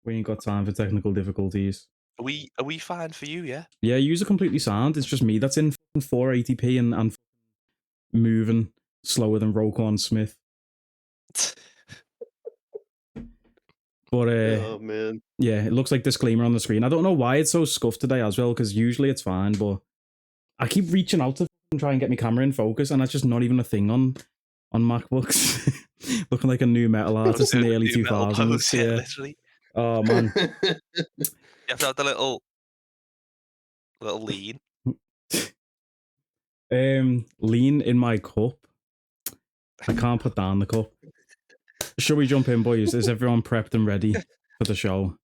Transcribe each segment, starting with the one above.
We ain't got time for technical difficulties. Are we fine for you? Yeah. Yeah, user completely sound. It's just me that's in 480p and moving slower than Roquan Smith. But Oh man. yeah, it looks like disclaimer on the screen. I don't know why it's so scuffed today as well, because usually it's fine, but I keep reaching out to try and get my camera in focus, and that's just not even a thing on MacBooks. Looking like a new metal artist in the early 2000s. Yeah, Yeah. literally. Oh man. You have to have the little lean. Lean in my cup. I can't put down the cup. Shall we jump in, boys? Is everyone prepped and ready for the show?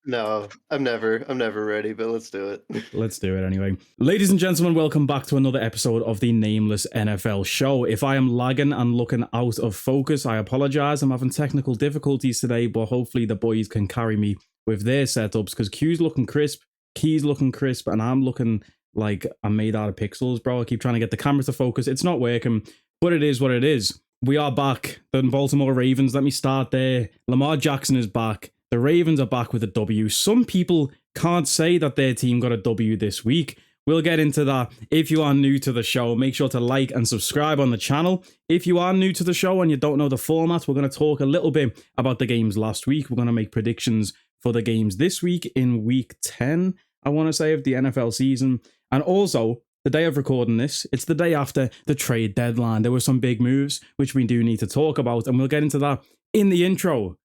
No, I'm never ready, but let's do it. Let's do it anyway. Ladies and gentlemen, welcome back to another episode of the Nameless NFL Show. If I am lagging and looking out of focus, I apologize. I'm having technical difficulties today, but hopefully the boys can carry me with their setups, because Q's looking crisp, Key's looking crisp, and I'm looking like I'm made out of pixels, bro. I keep trying to get the camera to focus. It's not working, but it is what it is. We are back. The Baltimore Ravens, let me start there. Lamar Jackson is back. The Ravens are back with a W. Some people can't say that their team got a W this week. We'll get into that. If you are new to the show, make sure to like and subscribe on the channel. If you are new to the show and you don't know the format, we're going to talk a little bit about the games last week. We're going to make predictions for the games this week in week 10, I want to say, of the NFL season. And also, the day of recording this, it's the day after the trade deadline. There were some big moves, which we do need to talk about, and we'll get into that in the intro.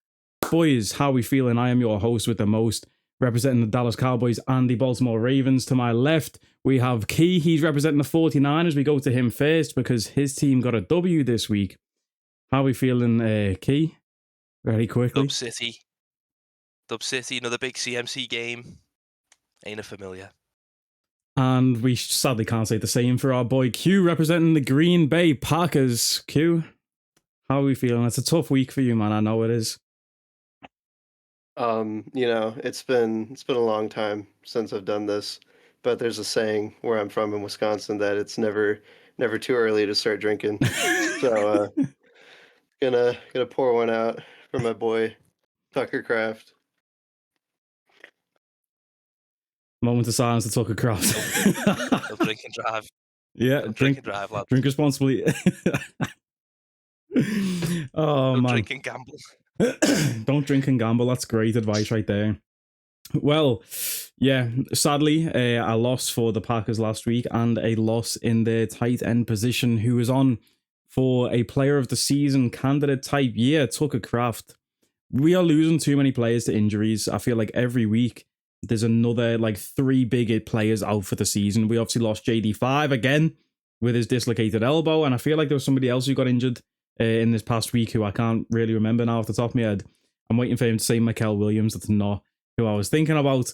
Boys, how we feeling? I am your host with the most, representing the Dallas Cowboys and the Baltimore Ravens. To my left, we have Key. He's representing the 49ers. We go to him first because his team got a W this week. How we feeling, Key? Very quickly. Dub City, another big CMC game. Ain't it familiar? And we sadly can't say the same for our boy Q, representing the Green Bay Packers. Q, how are we feeling? It's a tough week for you, man. I know it is. It's been a long time since I've done this, but there's a saying where I'm from in Wisconsin that it's never too early to start drinking. So gonna pour one out for my boy Tucker Craft. Moment of silence to Tucker Craft. No drink and drive. Yeah, No drink and drive, lads. Drink responsibly. Oh, no man. Drink and gamble. Don't drink and gamble. That's great advice right there. Well, yeah, sadly, a loss for the Packers last week, and a loss in their tight end position, who was on for a player of the season candidate type year, Tucker Craft. We are losing too many players to injuries. I feel like every week there's another like 3 big players out for the season. We obviously lost JD5 again with his dislocated elbow, and I feel like there was somebody else who got injured in this past week who I can't really remember now off the top of my head. I'm waiting for him to say Mikael Williams. That's not who I was thinking about.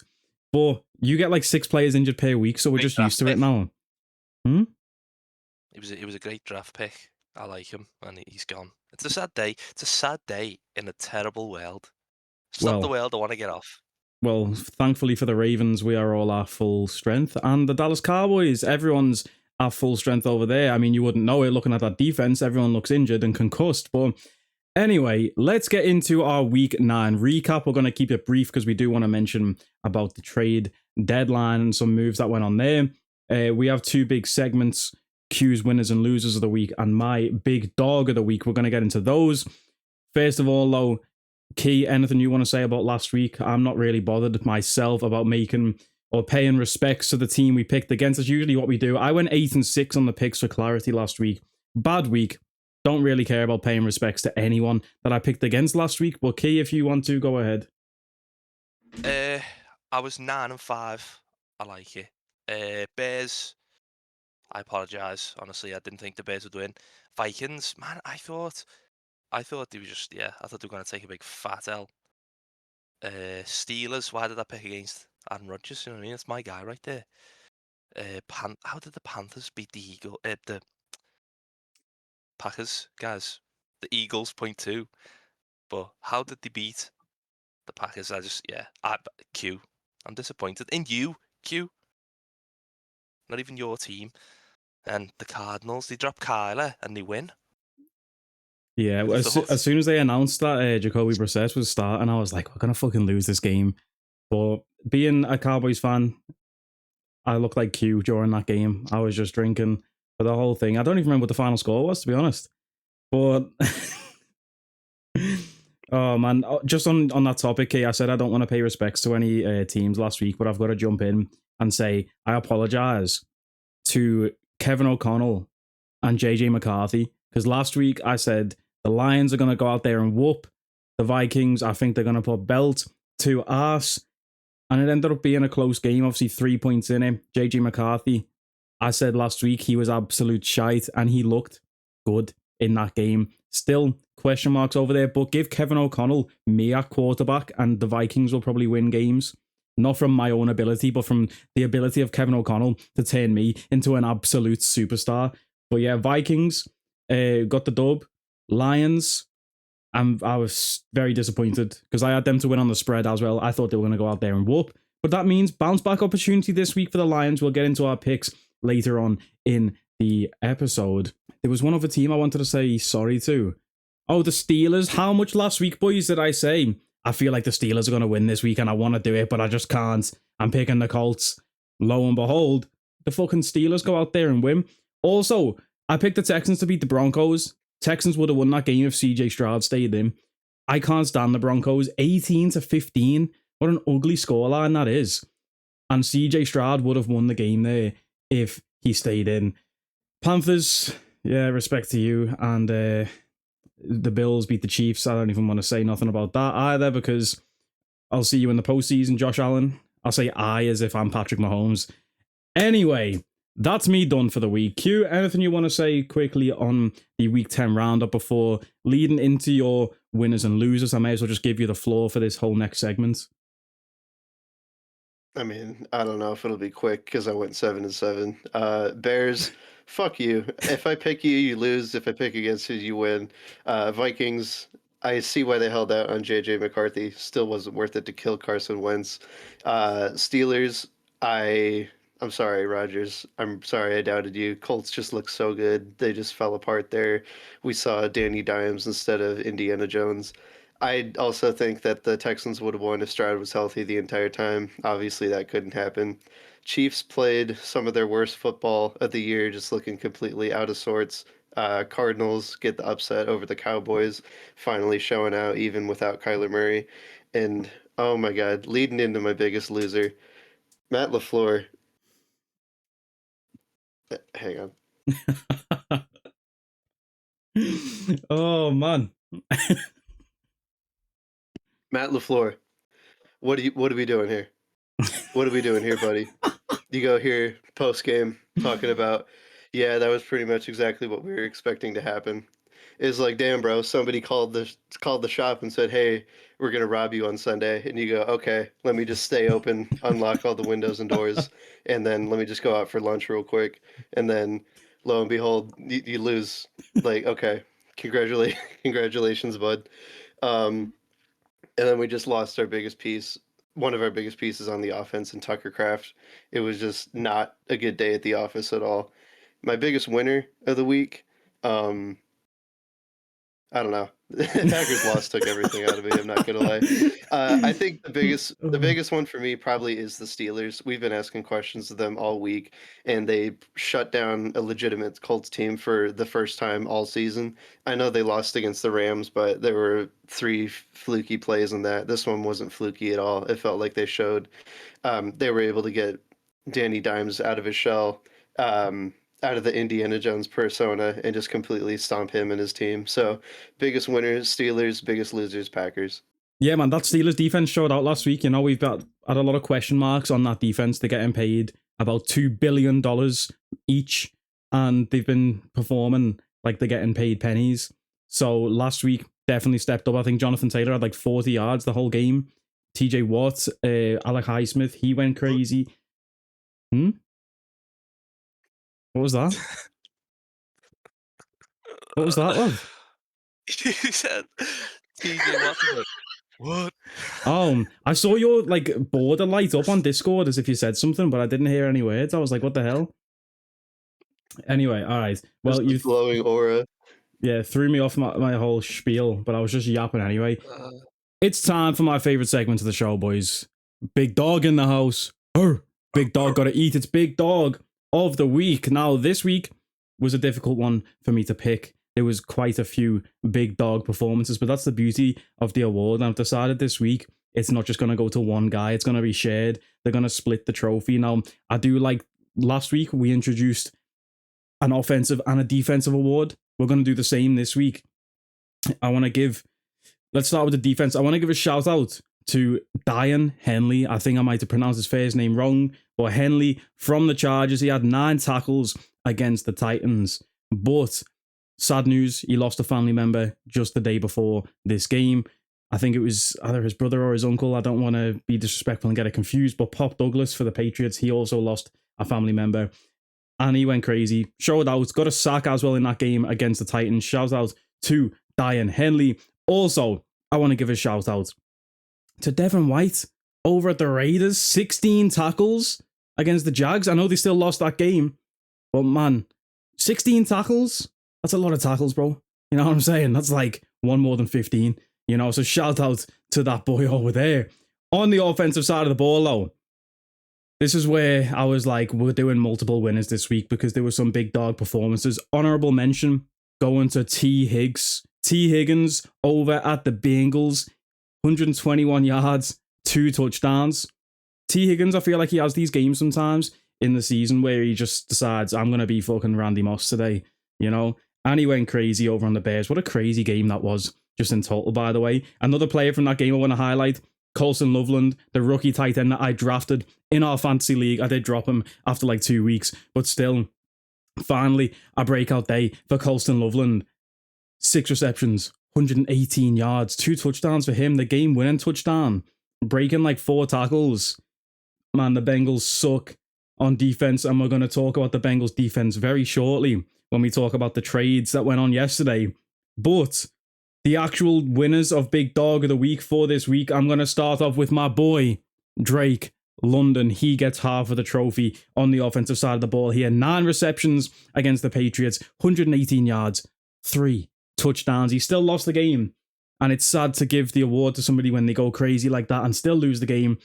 But you get like 6 players injured per week, so we're just used to it now. It was a great draft pick. I like him, and he's gone. It's a sad day. It's a sad day in a terrible world. It's not the world I want to get off. Well, thankfully for the Ravens, we are all at full strength. And the Dallas Cowboys, everyone's at full strength over there. I mean, you wouldn't know it looking at that defense. Everyone looks injured and concussed. But anyway, let's get into our week 9 recap. We're going to keep it brief because we do want to mention about the trade deadline and some moves that went on there. We have 2 big segments, Q's winners and losers of the week and my big dog of the week. We're going to get into those. First of all, though, Key, anything you want to say about last week? I'm not really bothered myself about making or paying respects to the team we picked against. That's usually what we do. I went 8-6 on the picks for clarity last week. Bad week. Don't really care about paying respects to anyone that I picked against last week. But Key, if you want to, go ahead. I was 9-5. I like it. Bears. I apologize. Honestly, I didn't think the Bears would win. Vikings, man, I thought they were just, I thought they were going to take a big fat L. Steelers, why did I pick against Aaron Rodgers? You know what I mean? It's my guy right there. How did the Panthers beat the Packers? Guys, the Eagles, 0.2. But how did they beat the Packers? Q. I'm disappointed. In you, Q. Not even your team. And the Cardinals, they drop Kyler and they win. Yeah, Who'd have thought? as soon as they announced that Jacoby Brissett was starting, I was like, we're going to fucking lose this game. But being a Cowboys fan, I looked like Q during that game. I was just drinking for the whole thing. I don't even remember what the final score was, to be honest. But oh man, just on that topic, Key, I said I don't want to pay respects to any teams last week, but I've got to jump in and say I apologize to Kevin O'Connell and JJ McCarthy, because last week I said the Lions are going to go out there and whoop the Vikings. I think they're going to put belt to ass. And it ended up being a close game, obviously 3 points in it. JJ McCarthy, I said last week he was absolute shite, and he looked good in that game. Still question marks over there, but give Kevin O'Connell me at quarterback, and the Vikings will probably win games. Not from my own ability, but from the ability of Kevin O'Connell to turn me into an absolute superstar. But yeah, Vikings got the dub. Lions, I was very disappointed because I had them to win on the spread as well. I thought they were going to go out there and whoop. But that means bounce back opportunity this week for the Lions. We'll get into our picks later on in the episode. There was one other team I wanted to say sorry to. Oh, the Steelers. How much last week, boys, did I say? I feel like the Steelers are going to win this week and I want to do it, but I just can't. I'm picking the Colts. Lo and behold, the fucking Steelers go out there and win. Also, I picked the Texans to beat the Broncos. Texans would have won that game if CJ Stroud stayed in. I can't stand the Broncos. 18-15. What an ugly scoreline that is. And CJ Stroud would have won the game there if he stayed in. Panthers, yeah, respect to you. And the Bills beat the Chiefs. I don't even want to say nothing about that either because I'll see you in the postseason, Josh Allen. I'll say I as if I'm Patrick Mahomes. Anyway, that's me done for the week. Q, anything you want to say quickly on the Week 10 roundup before leading into your winners and losers? I may as well just give you the floor for this whole next segment. I mean, I don't know if it'll be quick because I went 7-7. Bears, fuck you. If I pick you, you lose. If I pick against you, you win. Vikings, I see why they held out on JJ McCarthy. Still wasn't worth it to kill Carson Wentz. Steelers, I'm sorry, Rodgers. I'm sorry I doubted you. Colts just look so good. They just fell apart there. We saw Danny Dimes instead of Indiana Jones. I also think that the Texans would have won if Stroud was healthy the entire time. Obviously, that couldn't happen. Chiefs played some of their worst football of the year, just looking completely out of sorts. Cardinals get the upset over the Cowboys, finally showing out even without Kyler Murray. And oh my God, leading into my biggest loser, Matt LaFleur. Hang on. Oh man. Matt LaFleur. What are we doing here? What are we doing here, buddy? You go here post game talking about, yeah, that was pretty much exactly what we were expecting to happen. It's like, damn, bro, somebody called the shop and said, hey, we're gonna rob you on Sunday, and you go, okay, let me just stay open, unlock all the windows and doors, and then let me just go out for lunch real quick, and then lo and behold, you lose. Like, okay, congratulations, bud. And then we just lost our biggest piece, one of our biggest pieces on the offense in Tucker Kraft. It was just not a good day at the office at all. My biggest winner of the week, I don't know. Packers loss took everything out of me. I'm not gonna lie. I think the biggest one for me probably is the Steelers. We've been asking questions to them all week, and they shut down a legitimate Colts team for the first time all season. I know they lost against the Rams, but there were 3 fluky plays in that. This one wasn't fluky at all. It felt like they showed they were able to get Danny Dimes out of his shell. Out of the Indiana Jones persona and just completely stomp him and his team. So biggest winners, Steelers, biggest losers, Packers. Yeah, man, that Steelers defense showed out last week. You know, we've had a lot of question marks on that defense. They're getting paid about $2 billion each, and they've been performing like they're getting paid pennies. So last week, definitely stepped up. I think Jonathan Taylor had like 40 yards the whole game. TJ Watt, Alec Highsmith, he went crazy. What was that? What was that, love? You said TJ Watt. What? I saw your like border light up on Discord as if you said something, but I didn't hear any words. I was like, what the hell? Anyway, all right. Well, you glowing aura. Yeah, threw me off my whole spiel, but I was just yapping anyway. Uh, It's time for my favorite segment of the show, boys. Big dog in the house. Big dog gotta eat its big dog of the week. Now, this week was a difficult one for me to pick. There was quite a few big dog performances, but that's the beauty of the award. And I've decided this week it's not just going to go to one guy, it's going to be shared. They're going to split the trophy. Now, I do like last week we introduced an offensive and a defensive award. We're going to do the same this week. Let's start with the defense. I want to give a shout out to Diane Henley. I think I might have pronounced his first name wrong, but Henley from the Chargers. He had 9 tackles against the Titans. But sad news, he lost a family member just the day before this game. I think it was either his brother or his uncle. I don't want to be disrespectful and get it confused, but Pop Douglas for the Patriots, he also lost a family member. And he went crazy. Showed out. Got a sack as well in that game against the Titans. Shout out to Diane Henley. Also, I want to give a shout out to Devin White over at the Raiders. 16 tackles against the Jags. I know they still lost that game, but man, 16 tackles? That's a lot of tackles, bro. You know what I'm saying? That's like one more than 15. You know, so shout out to that boy over there. On the offensive side of the ball, though, this is where I was like, we're doing multiple winners this week because there were some big dog performances. Honorable mention going to T. Higgins over at the Bengals. 121 yards, 2 touchdowns. T. Higgins, I feel like he has these games sometimes in the season where he just decides, I'm going to be fucking Randy Moss today, you know? And he went crazy over on the Bears. What a crazy game that was, just in total, by the way. Another player from that game I want to highlight, Colson Loveland, the rookie tight end that I drafted in our fantasy league. I did drop him after like 2 weeks, but still, finally, a breakout day for Colson Loveland. 6 receptions, 118 yards, 2 touchdowns for him. The game-winning touchdown, breaking like 4 tackles. Man, the Bengals suck on defense, and we're going to talk about the Bengals defense very shortly when we talk about the trades that went on yesterday. But the actual winners of Big Dog of the Week for this week, I'm going to start off with my boy, Drake London. He gets half of the trophy on the offensive side of the ball. He had 9 receptions against the Patriots, 118 yards, 3 touchdowns. He still lost the game, and it's sad to give the award to somebody when they go crazy like that and still lose the game.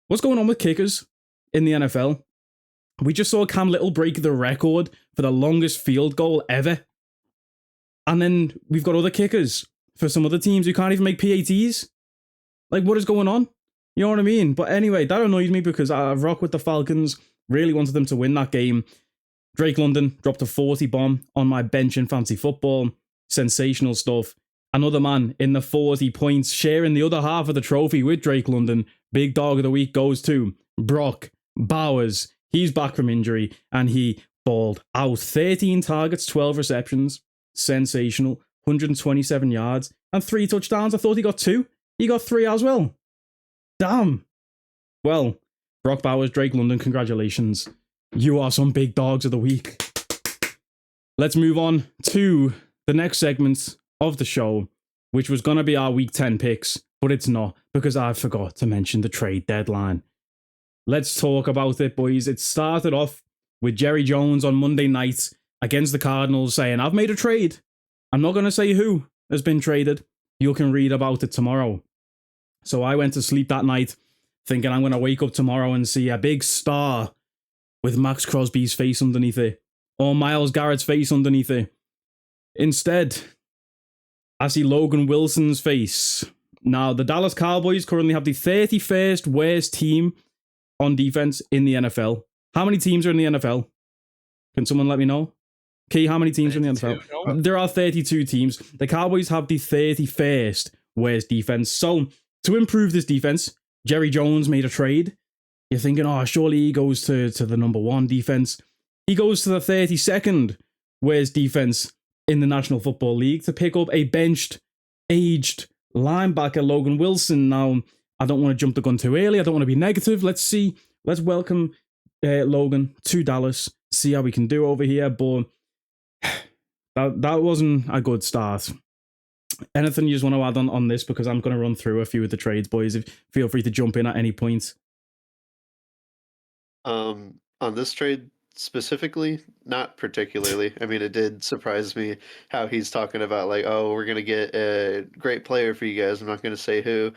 What's going on with kickers in the NFL? We just saw Cam Little break the record for the longest field goal ever. And then we've got other kickers for some other teams who can't even make PATs. Like, what is going on? You know what I mean? But anyway, that annoys me because I rock with the Falcons. Really wanted them to win that game. Drake London dropped a 40 bomb on my bench in fantasy football. Sensational stuff. Another man in the 40 points, sharing the other half of the trophy with Drake London. Big Dog of the Week goes to Brock Bowers. He's back from injury, and he balled out. 13 targets, 12 receptions. Sensational. 127 yards and 3 touchdowns. I thought he got 2. He got 3 as well. Damn. Well, Brock Bowers, Drake London, congratulations. You are some big dogs of the week. Let's move on to the next segment of the show, which was going to be our week 10 picks, but it's not because I forgot to mention the trade deadline. Let's talk about it, boys. It started off with Jerry Jones on Monday night against the Cardinals saying, I've made a trade. I'm not going to say who has been traded. You can read about it tomorrow. So I went to sleep that night thinking I'm going to wake up tomorrow and see a big star with Max Crosby's face underneath it or Myles Garrett's face underneath it. Instead, I see Logan Wilson's face. Now, the Dallas Cowboys currently have the 31st worst team on defense in the NFL. How many teams are in the NFL? Can someone let me know? Key, how many teams are in the NFL? There are 32 teams. The Cowboys have the 31st worst defense. So, to improve this defense, Jerry Jones made a trade. You're thinking, oh, surely he goes to the number 1 defense. He goes to the 32nd worst defense in the National Football League to pick up a benched, aged linebacker, Logan Wilson. Now, I don't want to jump the gun too early. I don't want to be negative. Let's see. Let's welcome Logan to Dallas. See how we can do over here. But that wasn't a good start. Anything you just want to add on this? Because I'm going to run through a few of the trades, boys. Feel free to jump in at any point. On this trade specifically, not particularly. I mean, it did surprise me how he's talking about like, oh, we're gonna get a great player for you guys. I'm not gonna say who.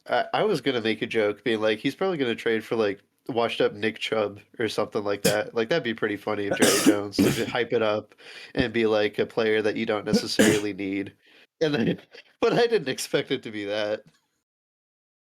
I was gonna make a joke being like, he's probably gonna trade for like washed up Nick Chubb or something like that. Like that'd be pretty funny of Jerry Jones to hype it up and be like a player that you don't necessarily need. And then, but I didn't expect it to be that.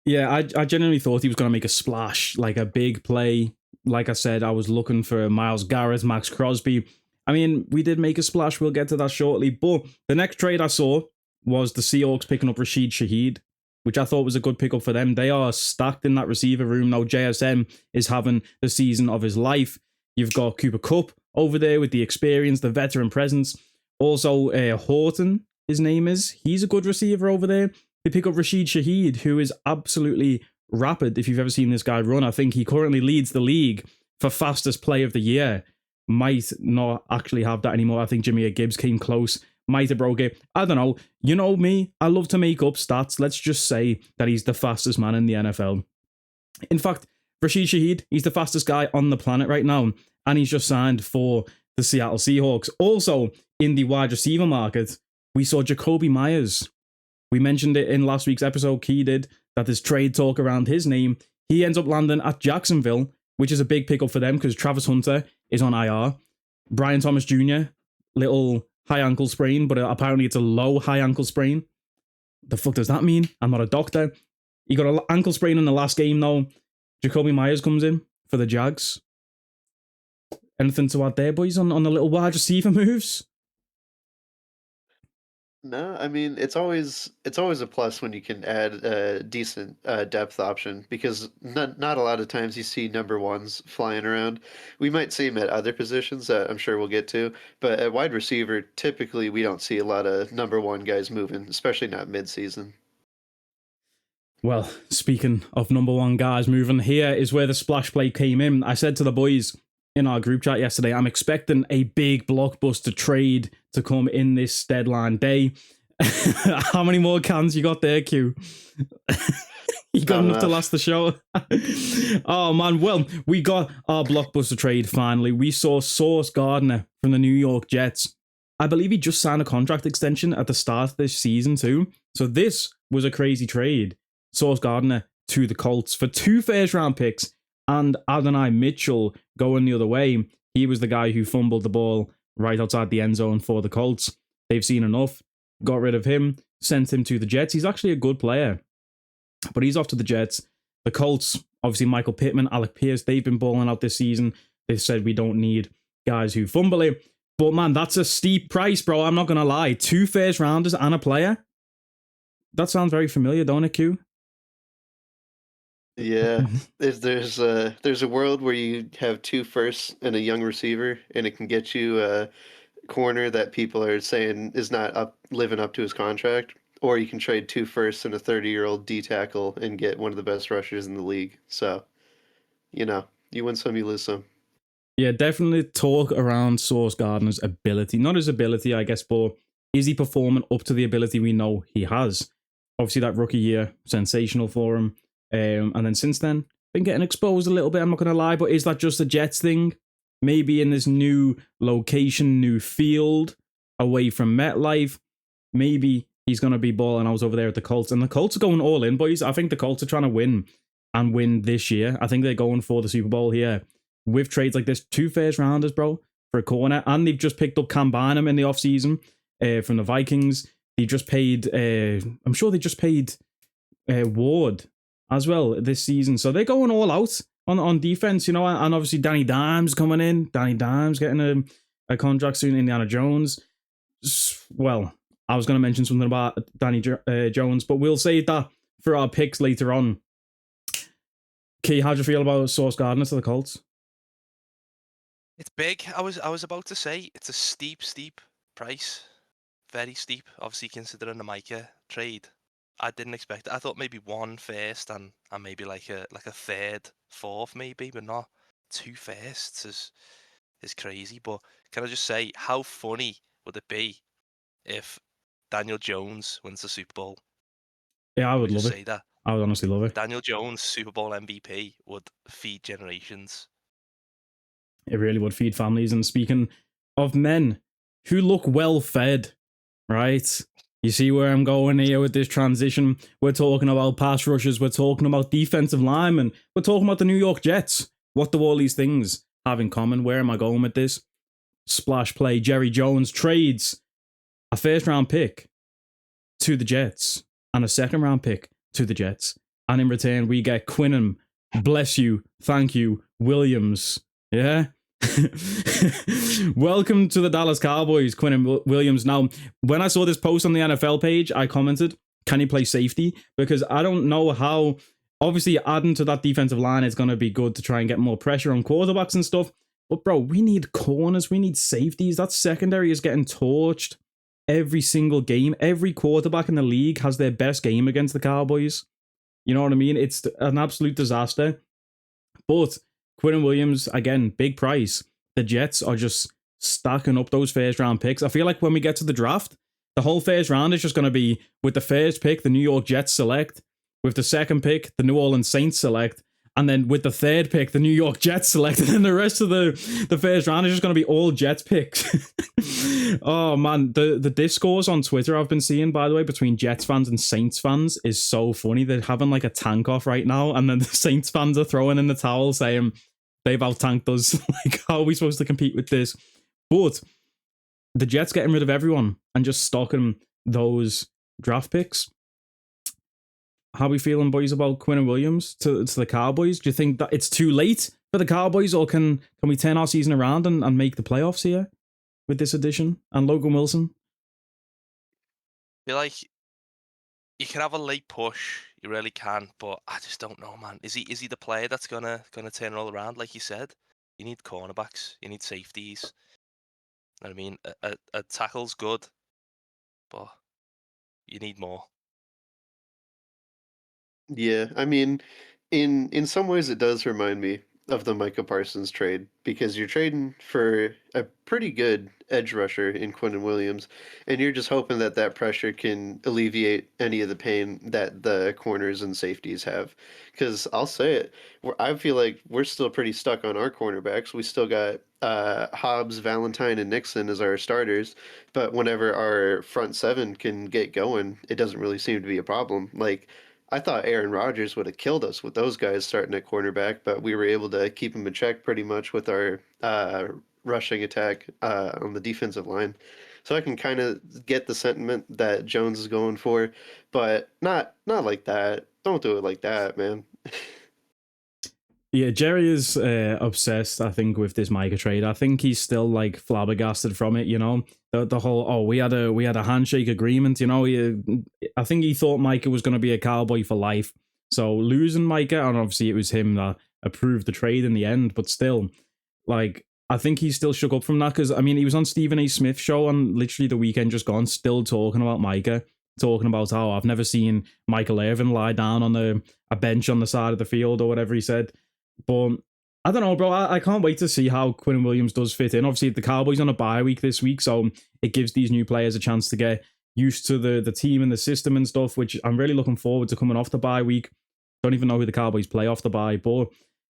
Yeah, I genuinely thought he was going to make a splash, like a big play. Like I said, I was looking for Myles Garrett, Max Crosby. I mean, we did make a splash. We'll get to that shortly. But the next trade I saw was the Seahawks picking up Rashid Shaheed, which I thought was a good pickup for them. They are stacked in that receiver room. Now, JSN is having the season of his life. You've got Cooper Kupp over there with the experience, the veteran presence. Also, Horton, his name is. He's a good receiver over there. They pick up Rashid Shaheed, who is absolutely rapid. If you've ever seen this guy run, I think he currently leads the league for fastest play of the year. Might not actually have that anymore. I think Jameer Gibbs came close. Might have broke it. I don't know. You know me. I love to make up stats. Let's just say that he's the fastest man in the NFL. In fact, Rashid Shaheed, he's the fastest guy on the planet right now. And he's just signed for the Seattle Seahawks. Also, in the wide receiver market, we saw Jacoby Myers. We mentioned it in last week's episode, Key did, that there's trade talk around his name. He ends up landing at Jacksonville, which is a big pickup for them because Travis Hunter is on IR. Brian Thomas Jr., little high ankle sprain, but apparently it's a low high ankle sprain. The fuck does that mean? I'm not a doctor. He got an ankle sprain in the last game, though. Jacoby Myers comes in for the Jags. Anything to add there, boys, on the little wide receiver moves? No, I mean it's always a plus when you can add a decent depth option because not a lot of times you see number ones flying around. We might see them at other positions that I'm sure we'll get to, but at wide receiver, typically we don't see a lot of number one guys moving, especially not mid-season. Well, speaking of number one guys moving, here is where the splash play came in. I said to the boys in our group chat yesterday, I'm expecting a big blockbuster trade to come in this deadline day. How many more cans you got there, Q? You got enough to last the show? Oh, man. Well, we got our blockbuster trade finally. We saw Sauce Gardner from the New York Jets. I believe he just signed a contract extension at the start of this season, too. So this was a crazy trade. Sauce Gardner to the Colts for 2 first-round picks and Adonai Mitchell going the other way. He was the guy who fumbled the ball right outside the end zone for the Colts. They've seen enough, got rid of him, sent him to the Jets. He's actually a good player, but he's off to the Jets. The Colts, obviously Michael Pittman, Alec Pierce, they've been balling out this season. They've said we don't need guys who fumble it. But man, that's a steep price, bro. I'm not going to lie. 2 first-rounders and a player? That sounds very familiar, don't it, Q? Yeah, there's a world where you have 2 firsts and a young receiver, and it can get you a corner that people are saying is not living up to his contract, or you can trade 2 firsts and a 30-year-old D tackle and get one of the best rushers in the league. So, you win some, you lose some. Yeah, definitely talk around Sauce Gardner's ability. Not his ability, I guess, but is he performing up to the ability we know he has? Obviously, that rookie year, sensational for him. And then since then, been getting exposed a little bit, I'm not going to lie, but is that just a Jets thing? Maybe in this new location, new field, away from MetLife, maybe he's going to be balling out over there at the Colts. And the Colts are going all in, boys. I think the Colts are trying to win and win this year. I think they're going for the Super Bowl here with trades like this. 2 first-rounders, bro, for a corner. And they've just picked up Cam Bynum in the offseason from the Vikings. They just paid, I'm sure they just paid Ward as well this season. So they're going all out on defense, and obviously Danny Dimes coming in. Danny Dimes getting a contract soon. Indiana Jones. Well, I was going to mention something about Danny Jones, but we'll save that for our picks later on. Key, how do you feel about Sauce Gardner to the Colts? It's big. I was about to say it's a steep price. Very steep, obviously considering the Micah trade. I didn't expect it. I thought maybe 1 first and maybe like a 3rd, 4th maybe, but not 2 firsts is crazy. But can I just say, how funny would it be if Daniel Jones wins the Super Bowl? Yeah, I would love it. Say that. I would honestly love it. Daniel Jones, Super Bowl MVP, would feed generations. It really would feed families. And speaking of men who look well fed, right? You see where I'm going here with this transition? We're talking about pass rushers. We're talking about defensive linemen. We're talking about the New York Jets. What do all these things have in common? Where am I going with this? Splash play. Jerry Jones trades a first-round pick to the Jets and a second-round pick to the Jets. And in return, we get Quinnen, bless you, thank you, Williams. Yeah? Welcome to the Dallas Cowboys, Quinnen Williams. Now, when I saw this post on the NFL page, I commented, can he play safety? Because I don't know how, obviously adding to that defensive line is going to be good to try and get more pressure on quarterbacks and stuff. But bro, we need corners, we need safeties. That secondary is getting torched every single game. Every quarterback in the league has their best game against the Cowboys. You know what I mean? It's an absolute disaster. But Quinnen Williams, again, big price. The Jets are just stacking up those first round picks. I feel like when we get to the draft, the whole first round is just going to be with the first pick, the New York Jets select. With the second pick, the New Orleans Saints select. And then with the third pick, the New York Jets select. And then the rest of the first round is just going to be all Jets picks. Oh, man. The discourse on Twitter I've been seeing, by the way, between Jets fans and Saints fans is so funny. They're having like a tank off right now. And then the Saints fans are throwing in the towel saying they've out-tanked us. Like, how are we supposed to compete with this? But the Jets getting rid of everyone and just stocking those draft picks. How are we feeling, boys, about Quinnen Williams to the Cowboys? Do you think that it's too late for the Cowboys, or can we turn our season around and make the playoffs here with this addition and Logan Wilson? I feel like you can have a late push, you really can, but I just don't know, man. Is he the player that's gonna turn it all around? Like you said, you need cornerbacks, you need safeties. You know what I mean, a tackle's good, but you need more. Yeah, I mean, in some ways it does remind me of the Micah Parsons trade, because you're trading for a pretty good edge rusher in Quinnen Williams, and you're just hoping that that pressure can alleviate any of the pain that the corners and safeties have. Because I'll say it, I feel like we're still pretty stuck on our cornerbacks. We still got Hobbs, Valentine, and Nixon as our starters, but whenever our front seven can get going, it doesn't really seem to be a problem. Like, I thought Aaron Rodgers would have killed us with those guys starting at cornerback, but we were able to keep him in check pretty much with our rushing attack on the defensive line. So I can kind of get the sentiment that Jones is going for, but not like that. Don't do it like that, man. Yeah, Jerry is obsessed, I think, with this Micah trade. I think he's still like flabbergasted from it, you know. The whole we had a handshake agreement, you know. I think he thought Micah was going to be a Cowboy for life. So losing Micah, and obviously it was him that approved the trade in the end, but still, like, I think he's still shook up from that, because I mean he was on Stephen A. Smith's show on literally the weekend just gone, still talking about Micah, talking about how I've never seen Michael Irvin lie down on a bench on the side of the field or whatever he said. But I don't know, bro. I can't wait to see how Quinnen Williams does fit in. Obviously, the Cowboys on a bye week this week, so it gives these new players a chance to get used to the team and the system and stuff, which I'm really looking forward to coming off the bye week. Don't even know who the Cowboys play off the bye, but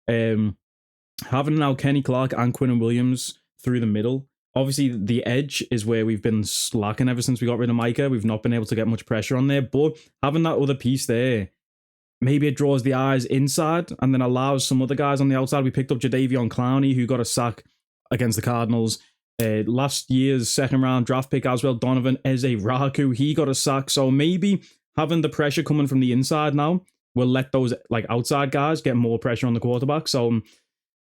having now Kenny Clark and Quinnen Williams through the middle, obviously the edge is where we've been slacking ever since we got rid of Micah. We've not been able to get much pressure on there, but having that other piece there, maybe it draws the eyes inside and then allows some other guys on the outside. We picked up Jadeveon Clowney, who got a sack against the Cardinals. Last year's second round draft pick as well, Donovan Ezeraku, he got a sack. So maybe having the pressure coming from the inside now will let those like outside guys get more pressure on the quarterback. So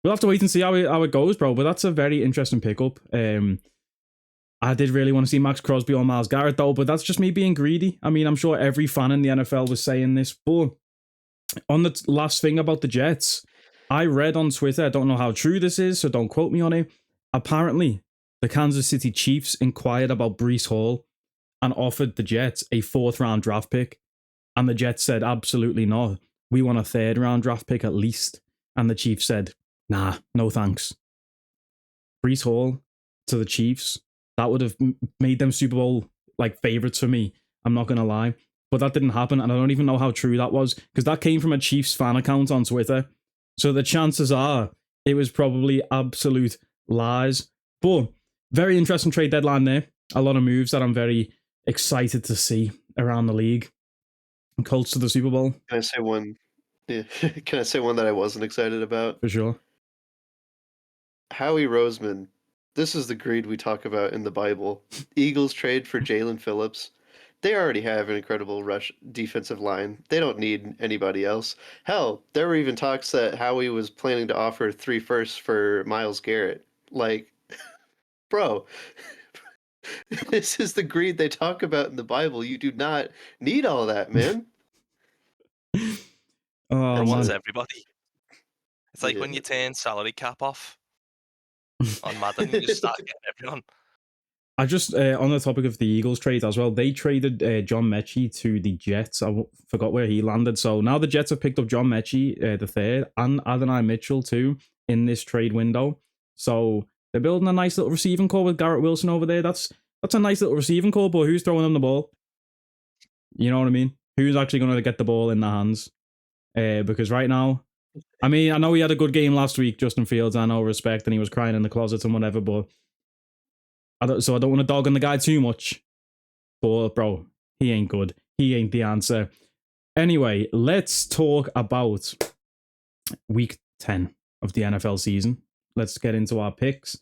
we'll have to wait and see how it goes, bro. But that's a very interesting pickup. I did really want to see Max Crosby or Myles Garrett, though, but that's just me being greedy. I mean, I'm sure every fan in the NFL was saying this, but on the last thing about the Jets, I read on Twitter, I don't know how true this is, so don't quote me on it. Apparently, the Kansas City Chiefs inquired about Breece Hall and offered the Jets a 4th round draft pick. And the Jets said, absolutely not. We want a 3rd round draft pick at least. And the Chiefs said, nah, no thanks. Breece Hall to the Chiefs, that would have made them Super Bowl like favorites for me. I'm not going to lie. But that didn't happen, and I don't even know how true that was, because that came from a Chiefs fan account on Twitter. So the chances are it was probably absolute lies. But very interesting trade deadline there. A lot of moves that I'm very excited to see around the league. Colts to the Super Bowl. Can I say one? Yeah. Can I say one that I wasn't excited about? For sure. Howie Roseman. This is the greed we talk about in the Bible. Eagles trade for Jalen Phillips. They already have an incredible rush defensive line. They don't need anybody else. Hell, there were even talks that Howie was planning to offer 3 firsts for Myles Garrett. Like, bro, this is the greed they talk about in the Bible. You do not need all that, man. Oh, Wants man. everybody. It's like when Yeah. you turn salary cap off on Madden, you just start getting everyone. I just, on the topic of the Eagles trade as well, they traded John Mechie to the Jets. I forgot where he landed. So now the Jets have picked up John Mechie, the third, and Adonai Mitchell too, in this trade window. So they're building a nice little receiving core with Garrett Wilson over there. That's a nice little receiving core, but who's throwing them the ball? You know what I mean? Who's actually going to get the ball in their hands? Because right now, I mean, I know he had a good game last week, Justin Fields, I know, respect, and he was crying in the closet and whatever, but I don't want to dog on the guy too much. But, bro, he ain't good. He ain't the answer. Anyway, let's talk about week 10 of the NFL season. Let's get into our picks.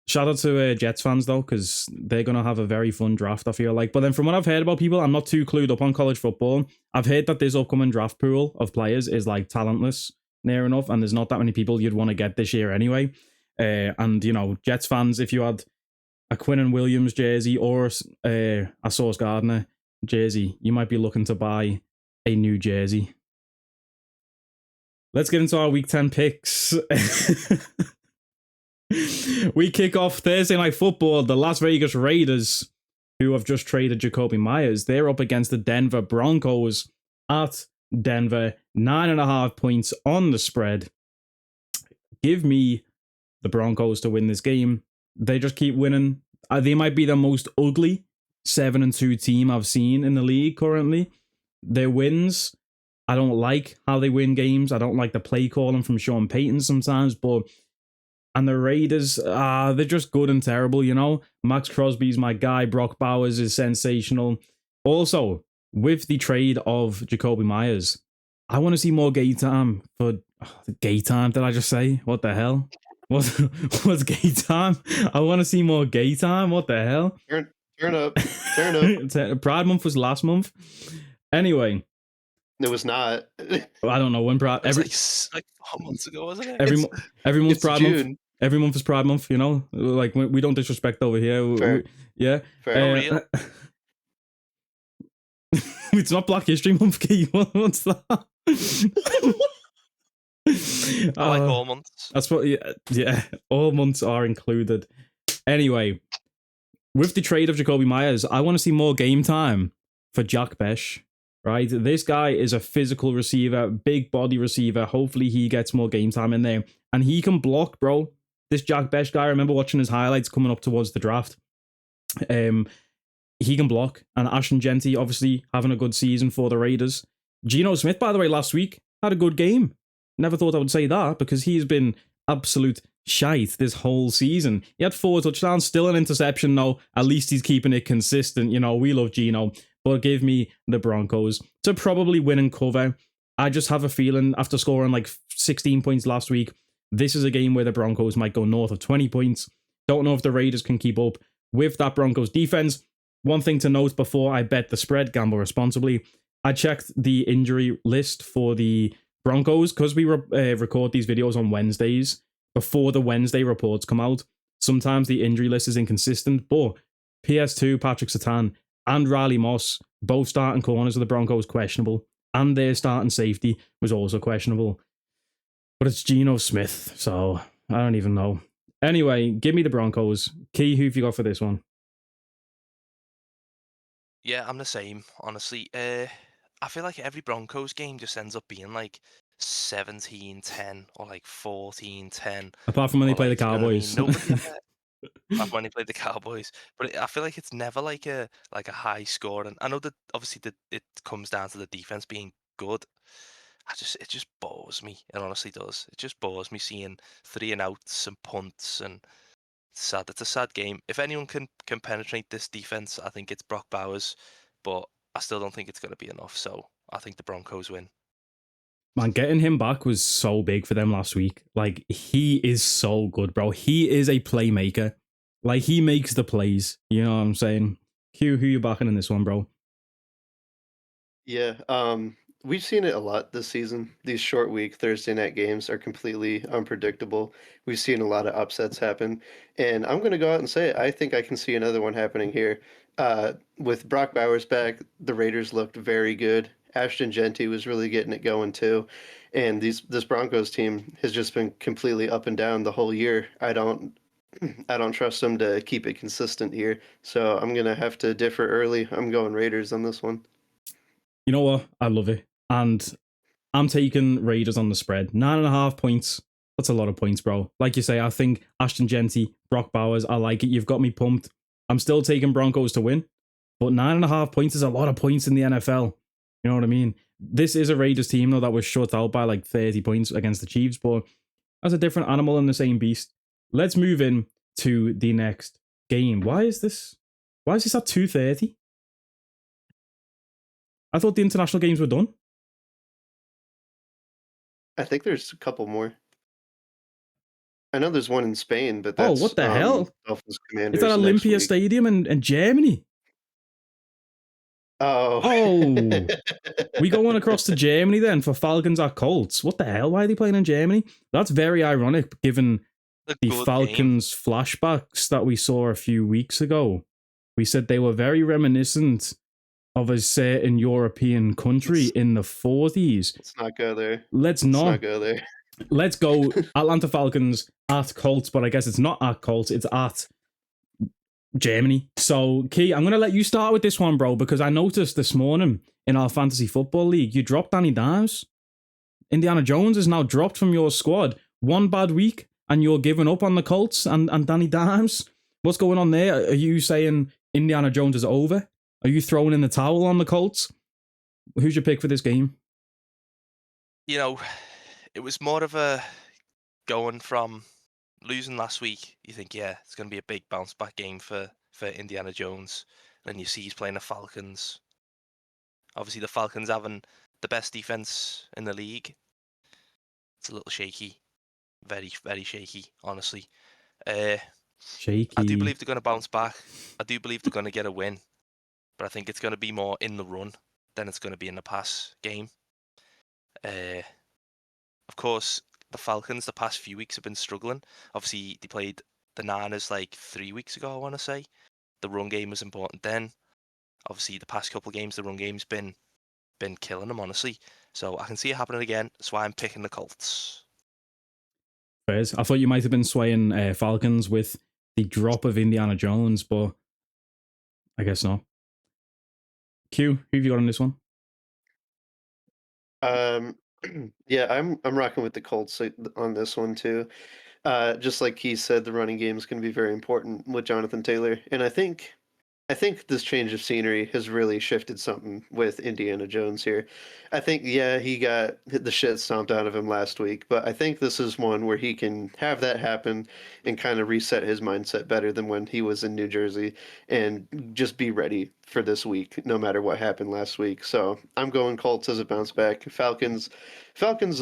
Shout out to Jets fans, though, because they're going to have a very fun draft, I feel like. But then from what I've heard about people, I'm not too clued up on college football. I've heard that this upcoming draft pool of players is, like, talentless, near enough, and there's not that many people you'd want to get this year anyway. And, you know, Jets fans, if you had a Quinnen Williams jersey or a Sauce Gardner jersey, you might be looking to buy a new jersey. Let's get into our week 10 picks. We kick off Thursday Night Football. The Las Vegas Raiders, who have just traded Jacoby Myers, they're up against the Denver Broncos at Denver. 9.5 points on the spread. Give me the Broncos to win this game. They just keep winning. They might be the most ugly 7-2 team I've seen in the league currently. Their wins, I don't like how they win games. I don't like the play calling from Sean Payton sometimes, but and the Raiders, they're just good and terrible, you know? Max Crosby's my guy. Brock Bowers is sensational. Also, with the trade of Jacoby Myers, I want to see more game time for... game time, did I just say? What the hell? What's game time? I want to see more game time. What the hell? Turn up. Pride Month was last month. Anyway. It was not. I don't know when Pride... It was like 4 months ago, wasn't it? Every month's Pride June. Month. Every month is Pride Month, you know? Like, we don't disrespect over here. Fair. Yeah. Fair. It's not Black History Month, Key. What's that? I like all months. That's what, yeah, all months are included. Anyway, with the trade of Jacoby Myers, I want to see more game time for Jack Besh, right? This guy is a physical receiver, big body receiver. Hopefully he gets more game time in there. And he can block, bro. This Jack Besh guy, I remember watching his highlights coming up towards the draft. He can block. And Ashton Genty, obviously, having a good season for the Raiders. Geno Smith, by the way, last week, had a good game. Never thought I would say that, because he's been absolute shite this whole season. He had 4 touchdowns, still an interception, though. At least he's keeping it consistent. You know, we love Geno. But give me the Broncos to probably win and cover. I just have a feeling, after scoring like 16 points last week, this is a game where the Broncos might go north of 20 points. Don't know if the Raiders can keep up with that Broncos defense. One thing to note before I bet the spread, gamble responsibly, I checked the injury list for the Broncos because we record these videos on Wednesdays before the Wednesday reports come out. Sometimes the injury list is inconsistent, but PS2, Patrick Surtain, and Riley Moss, both starting corners of the Broncos, questionable, and their starting safety was also questionable. But it's Geno Smith, so I don't even know. Anyway, give me the Broncos. Key, who have you got for this one? Yeah, I'm the same, honestly. I feel like every Broncos game just ends up being like 17-10 or like 14-10. Apart from when they play the You know what I mean? Cowboys. Apart when they play the Cowboys. But I feel like it's never like a high score. And I know that obviously it comes down to the defense being good. it just bores me. It honestly does. It just bores me seeing 3-and-outs and punts, and it's sad. It's a sad game. If anyone can penetrate this defense, I think it's Brock Bowers, but I still don't think it's going to be enough. So I think the Broncos win. Man, getting him back was so big for them last week. Like, he is so good, bro. He is a playmaker. Like, he makes the plays. You know what I'm saying? Q, who you backing in this one, bro? Yeah, we've seen it a lot this season. These short week Thursday night games are completely unpredictable. We've seen a lot of upsets happen, and I'm going to go out and say it. I think I can see another one happening here. With Brock Bowers back, the Raiders looked very good. Ashton Genty was really getting it going too, and this Broncos team has just been completely up and down the whole year. I don't trust them to keep it consistent here, so I'm gonna have to differ early. I'm going Raiders on this one. You know what? I love it. And I'm taking Raiders on the spread. 9.5 points. That's a lot of points, bro. Like you say, I think Ashton Genty, Brock Bowers, I like it. You've got me pumped. I'm still taking Broncos to win. But 9.5 points is a lot of points in the NFL. You know what I mean? This is a Raiders team, though, that was shut out by like 30 points against the Chiefs, but that's a different animal in the same beast. Let's move in to the next game. Why is this at 2:30? I thought the international games were done. I think there's a couple more. I know there's one in Spain, but Oh, that's what the hell? Dolphins It's Commanders at next Olympia week. Stadium in Germany. Oh. Oh. We going across to Germany then for Falcons at Colts. What the hell? Why are they playing in Germany? That's very ironic given A the good game. Falcons flashbacks that we saw a few weeks ago. We said they were very reminiscent of a certain European country in the 40s. Let's not go there. Let's Let's not. not go there. Let's go Atlanta Falcons at Colts, but I guess it's not at Colts, it's at Germany. So, Key, I'm going to let you start with this one, bro, because I noticed this morning in our fantasy football league, you dropped Danny Dimes. Indiana Jones is now dropped from your squad. One bad week, and you're giving up on the Colts and Danny Dimes. What's going on there? Are you saying Indiana Jones is over? Are you throwing in the towel on the Colts? Who's your pick for this game? You know, it was more of a going from losing last week. You think, yeah, it's going to be a big bounce back game for Indiana Jones. And then you see he's playing the Falcons. Obviously, the Falcons having the best defense in the league. It's a little shaky. Very, very shaky, honestly. Shaky. I do believe they're going to bounce back. I do believe they're going to get a win. But I think it's going to be more in the run than it's going to be in the pass game. Of course, the Falcons, the past few weeks have been struggling. Obviously, they played the Niners like 3 weeks ago, I want to say. The run game was important then. Obviously, the past couple of games, the run game's been killing them, honestly. So I can see it happening again. That's why I'm picking the Colts. Fairs. I thought you might have been swaying Falcons with the drop of Indiana Jones, but I guess not. Q, who have you got on this one? Yeah, I'm rocking with the Colts on this one too. Just like Keith said, the running game is going to be very important with Jonathan Taylor, and I think this change of scenery has really shifted something with Indiana Jones here. I think, yeah, he got the shit stomped out of him last week, but I think this is one where he can have that happen and kind of reset his mindset better than when he was in New Jersey and just be ready for this week, no matter what happened last week. So I'm going Colts as a bounce back. Falcons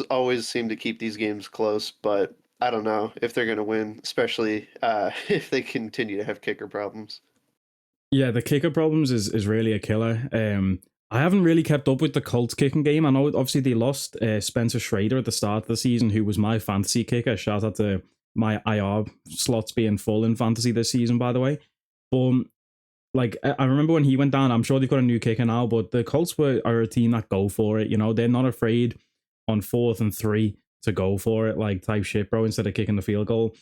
always seem to keep these games close, but I don't know if they're going to win, especially if they continue to have kicker problems. Yeah, the kicker problems is really a killer. I haven't really kept up with the Colts kicking game. I know obviously they lost Spencer Schrader at the start of the season, who was my fantasy kicker. Shout out to my IR slots being full in fantasy this season, by the way. But like I remember when he went down, I'm sure they've got a new kicker now, but the Colts are a team that go for it. You know, they're not afraid on 4th and 3 to go for it, like type shit, bro, instead of kicking the field goal.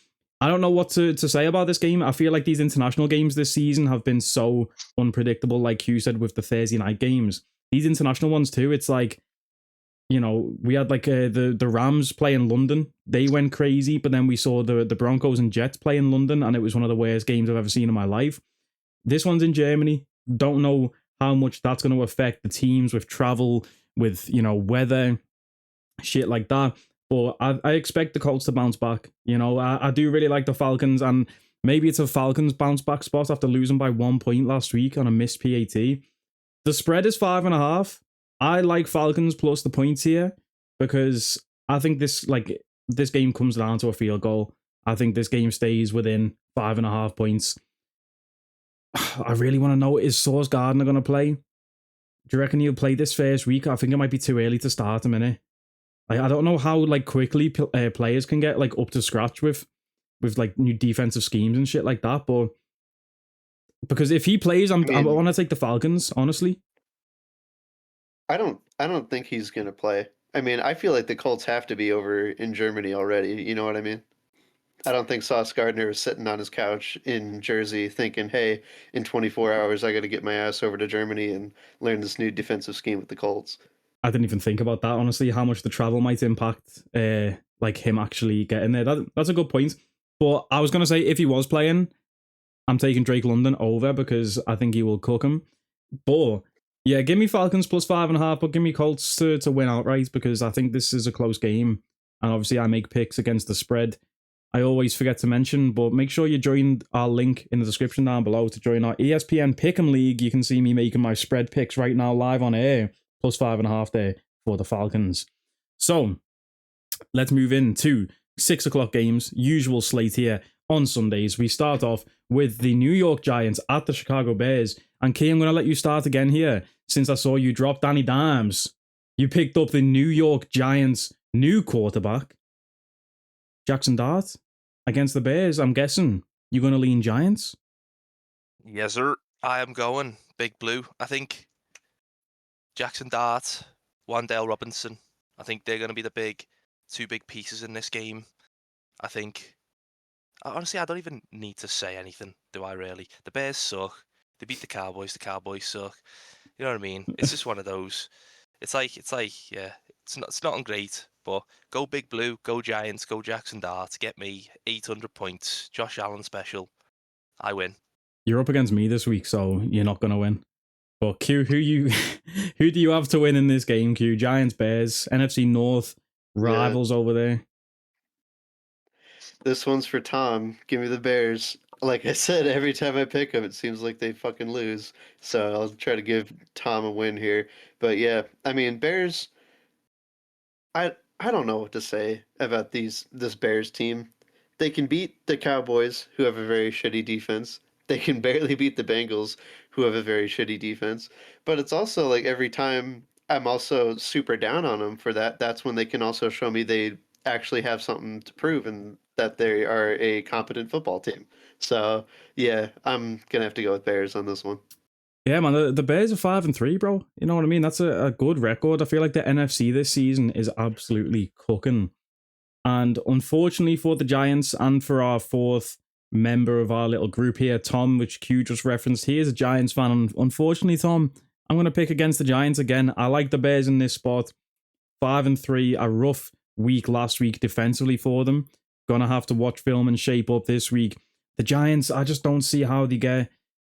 I don't know what to say about this game. I feel like these international games this season have been so unpredictable, like you said, with the Thursday night games. These international ones too, it's like, you know, we had like the Rams play in London. They went crazy, but then we saw the Broncos and Jets play in London, and it was one of the worst games I've ever seen in my life. This one's in Germany. Don't know how much that's going to affect the teams with travel, with, you know, weather. shit like that. But I expect the Colts to bounce back. You know, I do really like the Falcons, and maybe it's a Falcons bounce back spot after losing by 1 point last week on a missed PAT. The spread is 5.5. I like Falcons plus the points here because I think this game comes down to a field goal. I think this game stays within 5.5 points. I really want to know, is Sauce Gardner going to play? Do you reckon he'll play this first week? I think it might be too early to start him, innit? I don't know how quickly players can get up to scratch with new defensive schemes and shit like that, but because if he plays, I want to take the Falcons, honestly. I don't think he's gonna play. I mean, I feel like the Colts have to be over in Germany already. You know what I mean? I don't think Sauce Gardner is sitting on his couch in Jersey thinking, hey, in 24 hours, I got to get my ass over to Germany and learn this new defensive scheme with the Colts. I didn't even think about that, honestly, how much the travel might impact him actually getting there. That's a good point. But I was going to say, if he was playing, I'm taking Drake London over because I think he will cook him. But yeah, give me Falcons plus 5.5, but give me Colts to win outright because I think this is a close game. And obviously I make picks against the spread. I always forget to mention, but make sure you join our link in the description down below to join our ESPN Pick'em League. You can see me making my spread picks right now live on air. Plus 5.5 there for the Falcons. So let's move into 6 o'clock games. Usual slate here on Sundays. We start off with the New York Giants at the Chicago Bears. And Key, I'm going to let you start again here since I saw you drop Danny Dimes. You picked up the New York Giants' new quarterback, Jackson Dart, against the Bears. I'm guessing you're going to lean Giants? Yes, sir. I am going Big Blue. I think Jackson Dart, Wan'Dale Robinson, I think they're going to be the two big pieces in this game. I think, honestly, I don't even need to say anything, do I really? The Bears suck. They beat the Cowboys suck. You know what I mean? It's just one of those. It's like, yeah, it's not great, but go Big Blue, go Giants, go Jackson Dart, get me 800 points, Josh Allen special. I win. You're up against me this week, so you're not going to win. But Q, who do you have to win in this game, Q? Giants, Bears, NFC North, rivals over there. This one's for Tom. Give me the Bears. Like I said, every time I pick them, it seems like they fucking lose. So I'll try to give Tom a win here. But yeah, I mean, Bears, I don't know what to say about this Bears team. They can beat the Cowboys, who have a very shitty defense. They can barely beat the Bengals, who have a very shitty defense. But it's also like every time I'm also super down on them for that, that's when they can also show me they actually have something to prove and that they are a competent football team. So yeah, I'm gonna have to go with Bears on this one. Yeah, man, the Bears are 5-3, bro. You know what I mean? That's a good record. I feel like the NFC this season is absolutely cooking. And unfortunately for the Giants and for our fourth member of our little group here, Tom, which Q just referenced, he is a Giants fan. And unfortunately, Tom, I'm going to pick against the Giants again. I like the Bears in this spot. 5-3, a rough week last week defensively for them. Gonna have to watch film and shape up this week. The Giants, I just don't see how they get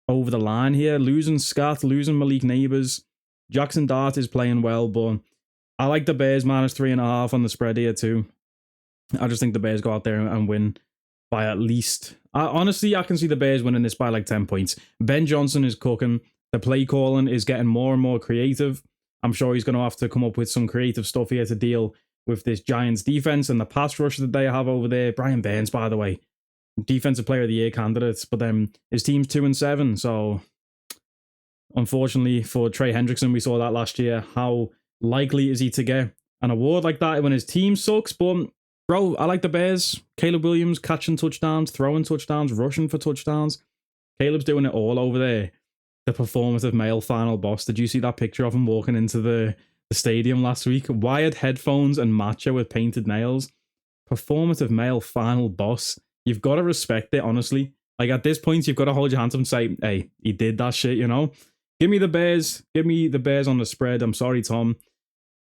over the line here. Losing Scott, losing Malik Neighbors. Jackson Dart is playing well, but I like the Bears minus 3.5 on the spread here too. I just think the Bears go out there and win by at least... honestly, I can see the Bears winning this by like 10 points. Ben Johnson is cooking. The play calling is getting more and more creative. I'm sure he's going to have to come up with some creative stuff here to deal with this Giants defense and the pass rush that they have over there. Brian Burns, by the way, Defensive Player of the Year candidates, but his team's 2-7, so unfortunately for Trey Hendrickson, we saw that last year. How likely is he to get an award like that when his team sucks? But bro, I like the Bears. Caleb Williams catching touchdowns, throwing touchdowns, rushing for touchdowns. Caleb's doing it all over there. The performative male final boss. Did you see that picture of him walking into the stadium last week? Wired headphones and matcha with painted nails. Performative male final boss. You've got to respect it, honestly. Like, at this point, you've got to hold your hands up and say, hey, he did that shit, you know? Give me the Bears. Give me the Bears on the spread. I'm sorry, Tom.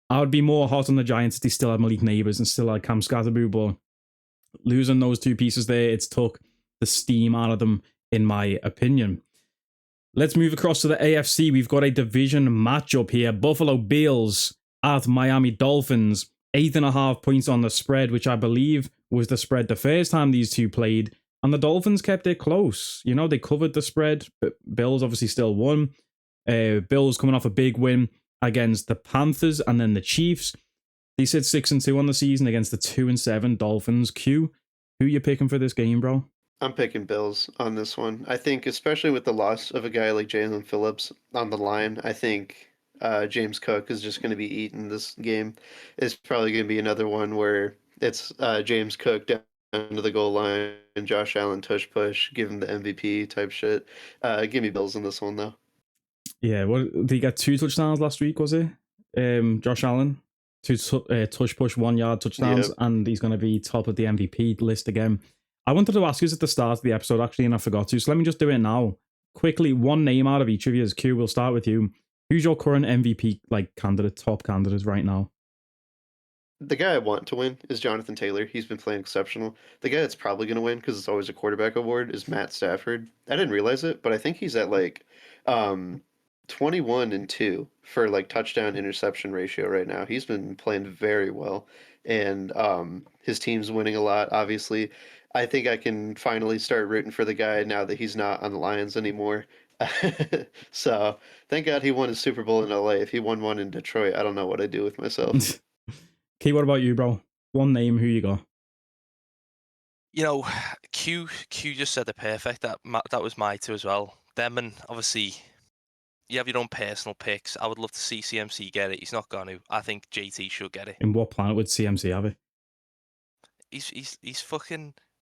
I would be more hot on the Giants if they still had Malik Neighbors and still had Cam Scatterby, but losing those two pieces there, it's took the steam out of them, in my opinion. Let's move across to the AFC. We've got a division matchup here. Buffalo Bills at Miami Dolphins. 8.5 points on the spread, which I believe was the spread the first time these two played. And the Dolphins kept it close. You know, they covered the spread, but Bills obviously still won. Bills coming off a big win against the Panthers and then the Chiefs. They sit 6-2 on the season against the 2-7 Dolphins. Q, who you picking for this game, bro? I'm picking Bills on this one. I think, especially with the loss of a guy like Jalen Phillips on the line, I think James Cook is just going to be eating this game. It's probably going to be another one where it's James Cook down to the goal line and Josh Allen tush push, give him the MVP type shit. Give me Bills in this one, though. Yeah, what did he get 2 touchdowns last week, was it? Josh Allen, 2 tush push 1 yard touchdowns, and he's going to be top of the MVP list again. I wanted to ask you at the start of the episode, actually, and I forgot to, so let me just do it now. Quickly, one name out of each of you. Q, we'll start with you. Who's your current MVP candidate, top candidate right now? The guy I want to win is Jonathan Taylor. He's been playing exceptional. The guy that's probably going to win, because it's always a quarterback award, is Matt Stafford. I didn't realize it, but I think he's at 21-2 for touchdown interception ratio right now. He's been playing very well, and his team's winning a lot, obviously. I think I can finally start rooting for the guy now that he's not on the Lions anymore. So thank God he won his Super Bowl in LA. If he won one in Detroit, I don't know what I'd do with myself. Key, what about you, bro? One name, who you got? You know, Q just said it perfect. That was my two as well. Them, and obviously you have your own personal picks. I would love to see CMC get it. He's not going to. I think JT should get it. In what planet would CMC have it? He's fucking...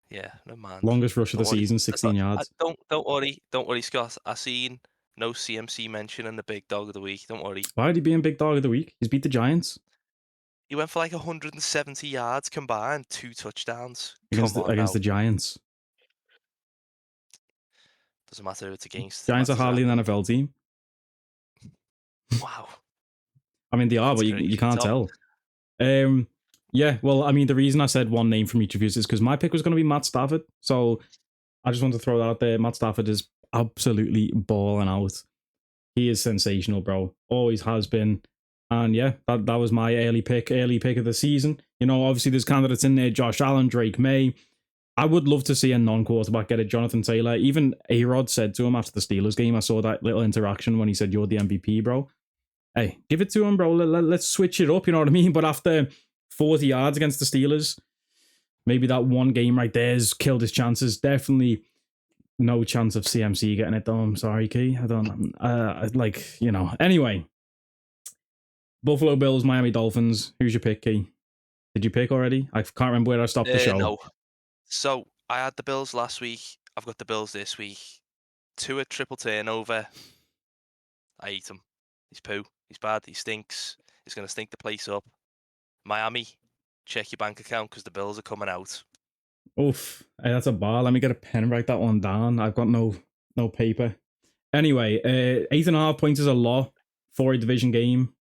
Yeah, no man. Longest rush of the season, 16 yards. Don't worry, Scott. I seen no CMC mention in the big dog of the week. Don't worry. Why would he be in big dog of the week? He's beat the Giants. He went for 170 yards combined, 2 touchdowns. Against the Giants. Doesn't matter who it's against. Giants are hardly an NFL team. Wow. I mean, they are, but you can't tell. Yeah, well, I mean, the reason I said one name from each of you is because my pick was going to be Matt Stafford. So I just want to throw that out there. Matt Stafford is absolutely balling out. He is sensational, bro. Always has been. And yeah, that was my early pick of the season. You know, obviously there's candidates in there, Josh Allen, Drake May. I would love to see a non-quarterback get it, Jonathan Taylor. Even A-Rod said to him after the Steelers game, I saw that little interaction when he said, "You're the MVP, bro." Hey, give it to him, bro. Let's switch it up, you know what I mean? But after 40 yards against the Steelers, maybe that one game right there has killed his chances. Definitely no chance of CMC getting it, though. I'm sorry, Key. I don't... Anyway. Buffalo Bills, Miami Dolphins. Who's your pick, Key? Did you pick already? I can't remember where I stopped the show. No. So, I had the Bills last week. I've got the Bills this week. Tua triple turnover. I eat him. He's poo. He's bad. He stinks. He's going to stink the place up. Miami, check your bank account because the Bills are coming out. Oof. Hey, that's a bar. Let me get a pen and write that one down. I've got no paper. Anyway, 8.5 points is a lot for a division game.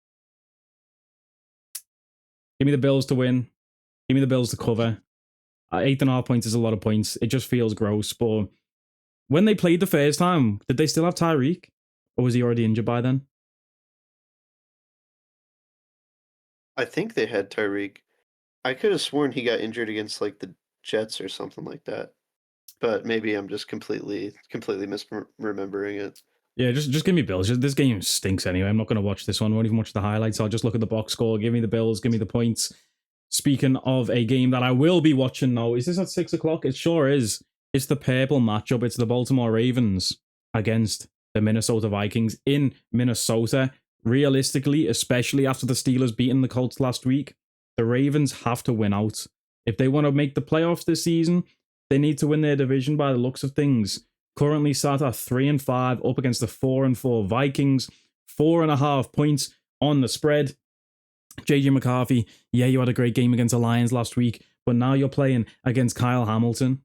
Give me the Bills to win. Give me the Bills to cover. 8.5 points is a lot of points. It just feels gross. But when they played the first time, did they still have Tyreek? Or was he already injured by then? I think they had Tyreek. I could have sworn he got injured against the Jets or something like that. But maybe I'm just completely misremembering it. Yeah, just give me Bills. This game stinks anyway. I'm not going to watch this one. I won't even watch the highlights. I'll just look at the box score. Give me the Bills. Give me the points. Speaking of a game that I will be watching now, is this at 6 o'clock? It sure is. It's the purple matchup. It's the Baltimore Ravens against the Minnesota Vikings in Minnesota. Realistically, especially after the Steelers beating the Colts last week, the Ravens have to win out. If they want to make the playoffs this season, they need to win their division by the looks of things. Currently sat at 3-5 up against the 4-4 Vikings. 4.5 points on the spread. JJ McCarthy, yeah, you had a great game against the Lions last week, but now you're playing against Kyle Hamilton.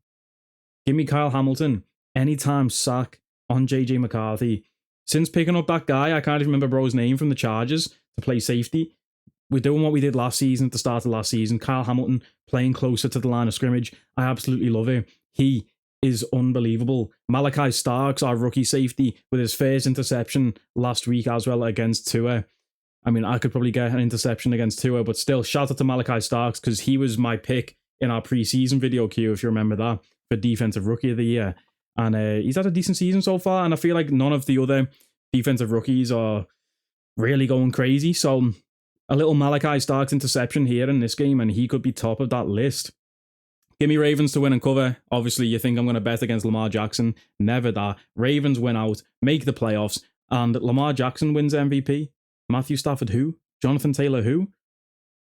Give me Kyle Hamilton. Anytime sack on JJ McCarthy. Since picking up that guy, I can't even remember bro's name, from the Chargers to play safety. We're doing what we did last season at the start of last season. Kyle Hamilton playing closer to the line of scrimmage. I absolutely love it. He is unbelievable. Malachi Starks, our rookie safety, with his first interception last week as well against Tua. I mean, I could probably get an interception against Tua, but still, shout out to Malachi Starks because he was my pick in our preseason video queue, if you remember that, for Defensive Rookie of the Year. And he's had a decent season so far, and I feel like none of the other defensive rookies are really going crazy. So a little Malachi Starks interception here in this game, and he could be top of that list. Give me Ravens to win and cover. Obviously, you think I'm going to bet against Lamar Jackson. Never that. Ravens win out, make the playoffs, and Lamar Jackson wins MVP. Matthew Stafford who? Jonathan Taylor who?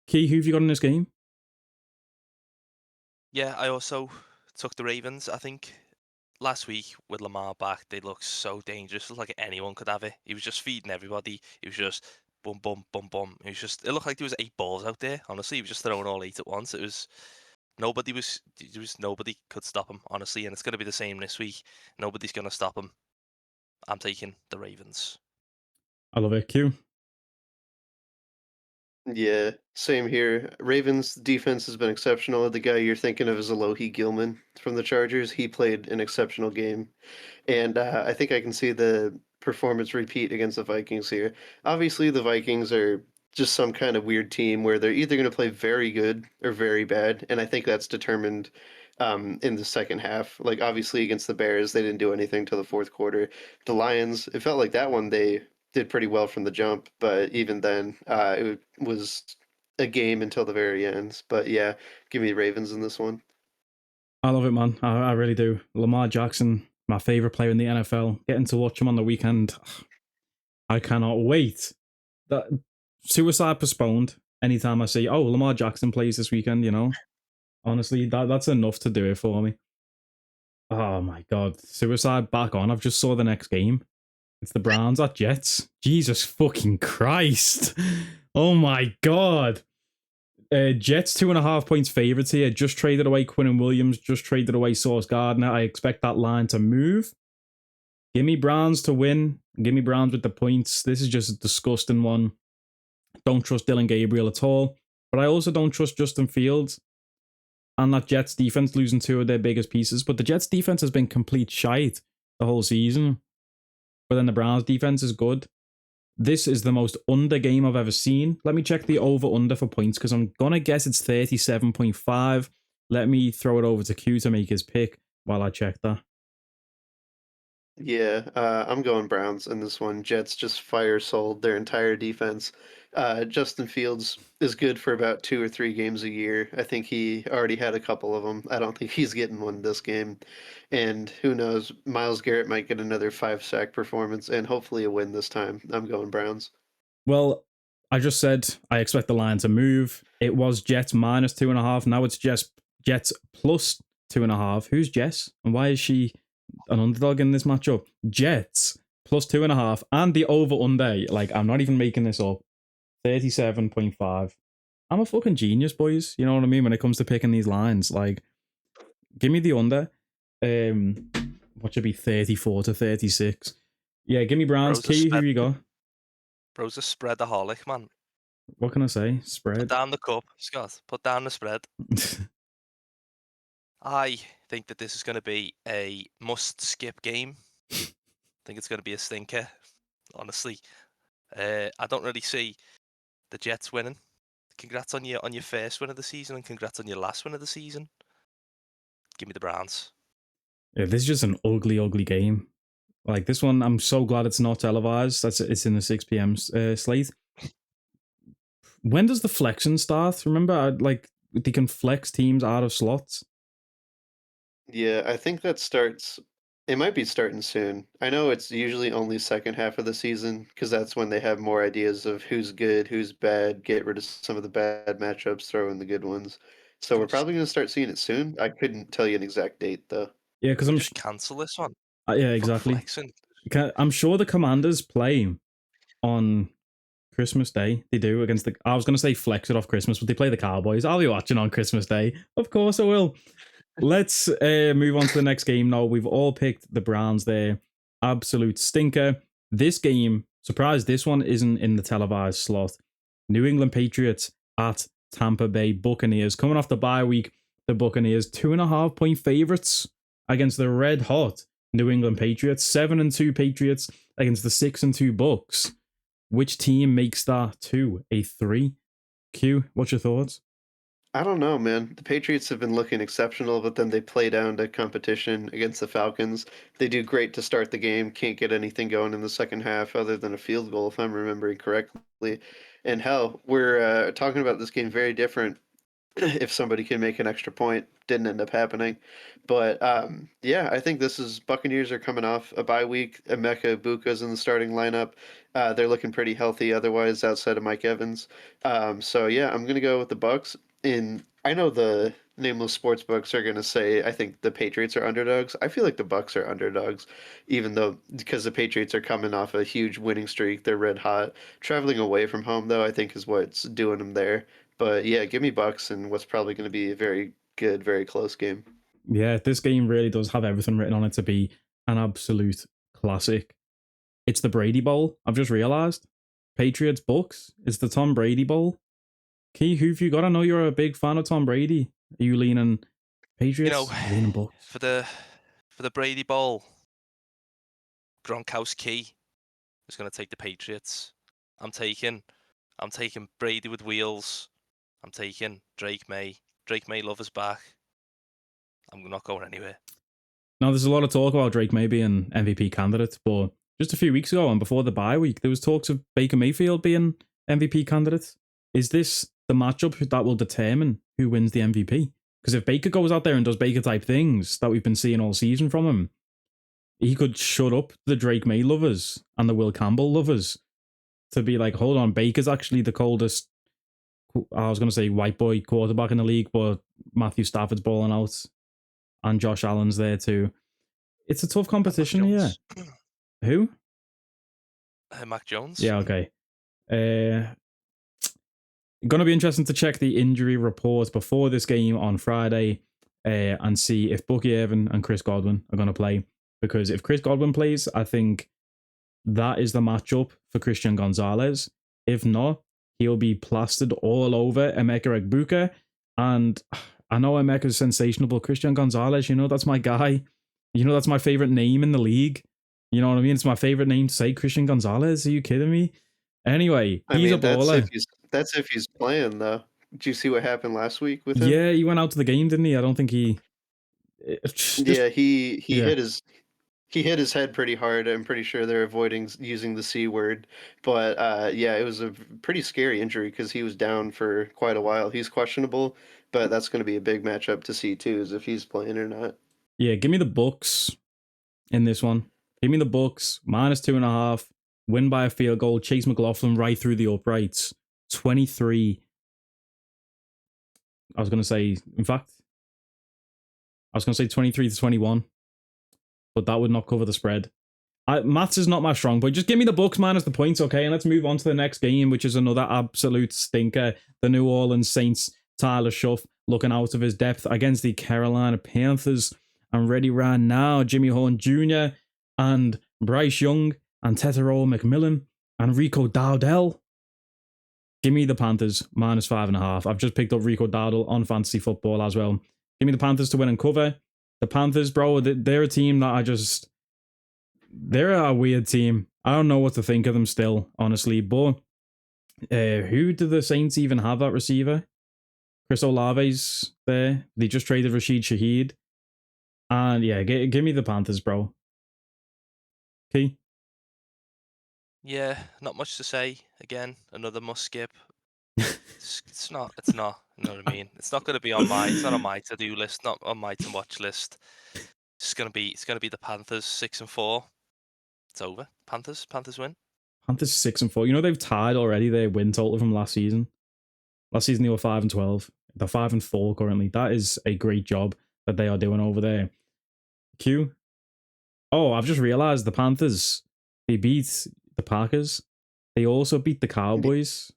Key, who have you got in this game? Yeah, I also took the Ravens. I think last week with Lamar back, they looked so dangerous. It looked like anyone could have it. He was just feeding everybody. He was just boom, boom, boom, boom. It looked like there was 8 balls out there. Honestly, he was just throwing all 8 at once. There was nobody could stop him, honestly, and it's going to be the same this week. Nobody's going to stop him. I'm taking the Ravens. I love it. Q. Yeah, same here. Ravens defense has been exceptional. The guy you're thinking of is Alohi Gilman from the Chargers. He played an exceptional game. And I think I can see the performance repeat against the Vikings here. Obviously, the Vikings are just some kind of weird team where they're either going to play very good or very bad. And I think that's determined in the second half. Like, obviously, against the Bears, they didn't do anything till the fourth quarter. The Lions, it felt like that one they did pretty well from the jump. But even then, it was a game until the very end. But yeah, give me Ravens in this one. I love it, man. I really do. Lamar Jackson, my favorite player in the NFL. Getting to watch him on the weekend, I cannot wait. That suicide postponed. Anytime I see, Lamar Jackson plays this weekend, honestly, that's enough to do it for me. Oh my god, suicide back on. I've just saw the next game. It's the Browns at Jets. Jesus fucking Christ! Oh my god. Jets 2.5 points favorites here. Just traded away Quinnen Williams. Just traded away Sauce Gardner. I expect that line to move. Give me Browns to win. Give me Browns with the points. This is just a disgusting one. Don't trust Dylan Gabriel at all. But I also don't trust Justin Fields. And that Jets defense losing 2 of their biggest pieces. But the Jets defense has been complete shite the whole season. But then the Browns defense is good. This is the most under game I've ever seen. Let me check the over-under for points because I'm going to guess it's 37.5. Let me throw it over to Q to make his pick while I check that. Yeah, I'm going Browns in this one. Jets just fire sold their entire defense. Justin Fields is good for about 2 or 3 games a year. I think he already had a couple of them. I don't think he's getting one this game. And who knows, Myles Garrett might get another 5-sack performance and hopefully a win this time. I'm going Browns. Well, I just said I expect the line to move. It was Jets minus 2.5. Now it's Jets plus 2.5. Who's Jess? And why is she an underdog in this matchup? Jets plus 2.5 and the over under. Like, I'm not even making this up. 37.5. I'm a fucking genius, boys. You know what I mean? When it comes to picking these lines, like, give me the under. What should be 34 to 36? Yeah, give me Browns. Key, who you got? Bro's a spreadaholic, man. What can I say? Spread. Put down the cup, Scott. Put down the spread. I think that this is going to be a must-skip game. I think it's going to be a stinker, honestly. I don't really see the Jets winning. Congrats on your first win of the season and congrats on your last win of the season. Give me the Browns. Yeah, this is just an ugly, ugly game. Like this one, I'm so glad it's not televised. It's in the 6 p.m. Slate. When does the flexing start? Remember, they can flex teams out of slots. Yeah, I think that starts. It might be starting soon. I know it's usually only second half of the season because that's when they have more ideas of who's good, who's bad, get rid of some of the bad matchups, throw in the good ones. So we're probably going to start seeing it soon. I couldn't tell you an exact date though. Yeah, because I'm just cancel this one. Yeah, exactly. Flexing. I'm sure the Commanders play on Christmas Day. They do against the. I was going to say flex it off Christmas, but they play the Cowboys. I'll be watching on Christmas Day. Of course I will. Let's move on to the next game now. We've all picked the Browns there. Absolute stinker. This game, surprise, this one isn't in the televised slot. New England Patriots at Tampa Bay Buccaneers. Coming off the bye week, the Buccaneers 2.5 point favorites against the red hot New England Patriots. 7-2 Patriots against the 6-2 Bucks. Which team makes that 2 a 3? Q, what's your thoughts? I don't know, man. The Patriots have been looking exceptional, but then they play down to competition against the Falcons. They do great to start the game, can't get anything going in the second half other than a field goal, if I'm remembering correctly. And hell, we're talking about this game very different if somebody can make an extra point. Didn't end up happening. But yeah, I think this is Buccaneers are coming off a bye week. Emeka Buka's in the starting lineup. They're looking pretty healthy otherwise outside of Mike Evans. So yeah, I'm gonna go with the Bucks. And I know the nameless sports books are gonna say I think the Patriots are underdogs. I feel like the Bucks are underdogs, even though because the Patriots are coming off a huge winning streak, they're red hot. Traveling away from home though, I think is what's doing them there. But yeah, give me Bucks and what's probably going to be a very good, very close game. Yeah, this game really does have everything written on it to be an absolute classic. It's the Brady Bowl, I've just realised. Patriots Bucks. It's the Tom Brady Bowl. Key, who've you got? I know you're a big fan of Tom Brady. Are you leaning Patriots? Leaning Bucks? For the Brady Bowl, Gronkowski is going to take the Patriots. I'm taking Brady with wheels. I'm taking Drake May. Drake May love is back. I'm not going anywhere. Now, there's a lot of talk about Drake May being MVP candidate, but just a few weeks ago and before the bye week, there was talks of Baker Mayfield being MVP candidate. Is this the matchup that will determine who wins the MVP? Because if Baker goes out there and does Baker-type things that we've been seeing all season from him, he could shut up the Drake May lovers and the Will Campbell lovers to be like, hold on, Baker's actually the coldest, I was going to say white boy quarterback in the league, but Matthew Stafford's balling out and Josh Allen's there too. It's a tough competition, yeah. Who? Mac Jones. Yeah, okay. Going to be interesting to check the injury report before this game on Friday and see if Bucky Irvin and Chris Godwin are going to play. Because if Chris Godwin plays, I think that is the matchup for Christian Gonzalez. If not, he'll be plastered all over Emeka Egbuka. And I know Emeka's sensational, but Christian Gonzalez, that's my guy. That's my favorite name in the league. You know what I mean? It's my favorite name to say, Christian Gonzalez. Are you kidding me? Anyway, he's a baller. That's if he's playing, though. Did you see what happened last week with him? Yeah, he went out to the game, didn't he? I don't think he... He hit his head pretty hard. I'm pretty sure they're avoiding using the C word. But yeah, it was a pretty scary injury because he was down for quite a while. He's questionable, but that's going to be a big matchup to see too, is if he's playing or not. Yeah, give me the Bucks in this one. Give me the Bucks, -2.5, win by a field goal, Chase McLaughlin right through the uprights. 23. I was going to say, in fact, I was going to say 23-21. But that would not cover the spread. Maths is not my strong point. Just give me the Bucks minus the points, okay? And let's move on to the next game, which is another absolute stinker. The New Orleans Saints, Tyler Shuff, looking out of his depth against the Carolina Panthers. And ready right now, Jimmy Horn Jr. and Bryce Young and Tetero McMillan and Rico Dowdell. Give me the Panthers, -5.5. I've just picked up Rico Dowdell on fantasy football as well. Give me the Panthers to win and cover. The Panthers, bro, they're a team that they're a weird team. I don't know what to think of them still, honestly. But who do the Saints even have at receiver? Chris Olave's there. They just traded Rashid Shaheed. And yeah, give me the Panthers, bro. Key? Yeah, not much to say. Again, another must skip. It's not. You know what I mean? It's not going to be on my. It's not on my to-do list. Not on my to-watch list. It's gonna be the Panthers 6-4. It's over. Panthers win. Panthers 6-4. They've tied already their win total from last season. Last season they were 5-12. They're 5-4 currently. That is a great job that they are doing over there. Q. Oh, I've just realized the Panthers. They beat the Packers. They also beat the Cowboys.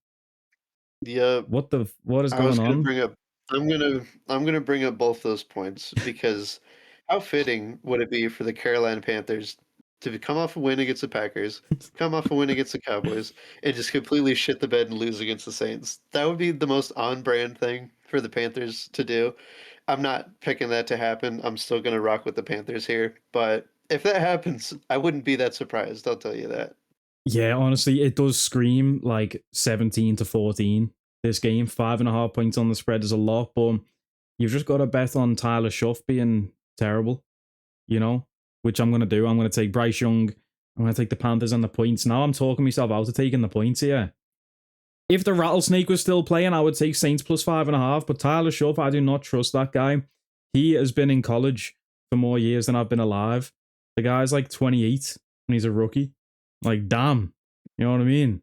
Yeah. What is going on? I'm gonna bring up both those points because how fitting would it be for the Carolina Panthers to come off a win against the Packers, come off a win against the Cowboys, and just completely shit the bed and lose against the Saints? That would be the most on-brand thing for the Panthers to do. I'm not picking that to happen. I'm still gonna rock with the Panthers here, but if that happens, I wouldn't be that surprised. I'll tell you that. Yeah, honestly, it does scream like 17-14. This game, 5.5 points on the spread is a lot, but you've just got to bet on Tyler Shuff being terrible, which I'm going to do. I'm going to take Bryce Young. I'm going to take the Panthers and the points. Now I'm talking myself out of taking the points here. If the Rattlesnake was still playing, I would take Saints plus 5.5, but Tyler Shuff, I do not trust that guy. He has been in college for more years than I've been alive. The guy's like 28 and he's a rookie. Like, damn. You know what I mean?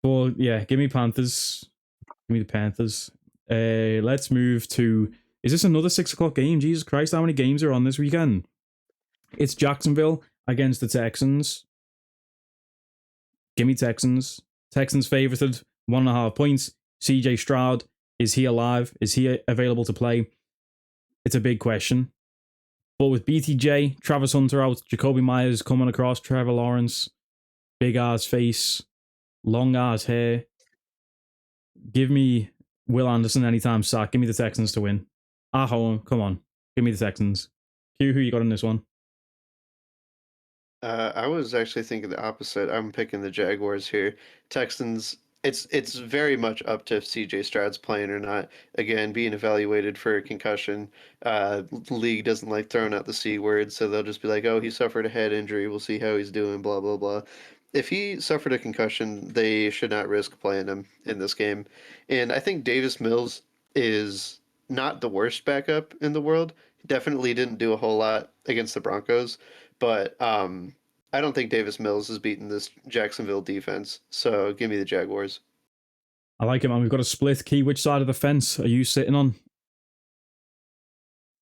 But yeah, give me Panthers. Give me the Panthers. Let's move to... Is this another 6 o'clock game? Jesus Christ, how many games are on this weekend? It's Jacksonville against the Texans. Give me Texans. Texans favorited, 1.5 points. CJ Stroud, is he alive? Is he available to play? It's a big question. But with BTJ, Travis Hunter out, Jacoby Myers coming across, Trevor Lawrence, big ass face, long ass hair. Give me Will Anderson anytime sack. Give me the Texans to win. At home, come on. Give me the Texans. Q, who you got in this one? I was actually thinking the opposite. I'm picking the Jaguars here. Texans. It's very much up to if CJ Stroud's playing or not. Again, being evaluated for a concussion. The league doesn't like throwing out the C word, so they'll just be like, "Oh, he suffered a head injury. We'll see how he's doing." Blah blah blah. If he suffered a concussion, they should not risk playing him in this game. And I think Davis Mills is not the worst backup in the world. He definitely didn't do a whole lot against the Broncos, but I don't think Davis Mills has beaten this Jacksonville defense. So give me the Jaguars. I like it, man. We've got a split. Key, which side of the fence are you sitting on?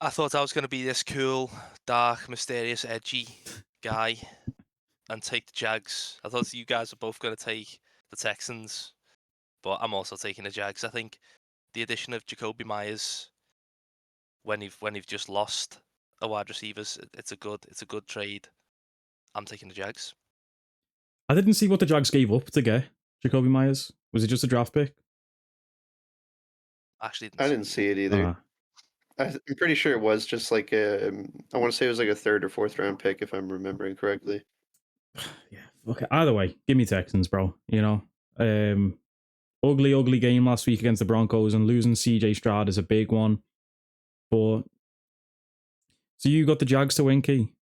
I thought I was going to be this cool, dark, mysterious, edgy guy and take the Jags. I thought you guys were both going to take the Texans, but I'm also taking the Jags. I think the addition of Jacoby Myers when you've just lost a wide receivers, it's a good trade. I'm taking the Jags. I didn't see what the Jags gave up to get Jacoby Myers. Was it just a draft pick? Actually, I didn't see it either. I'm pretty sure it was just like I want to say it was like a 3rd or 4th round pick if I'm remembering correctly. Yeah. Okay. Either way, give me Texans, bro. Ugly game last week against the Broncos, and losing CJ Stroud is a big one. But so you got the Jags to win, Key?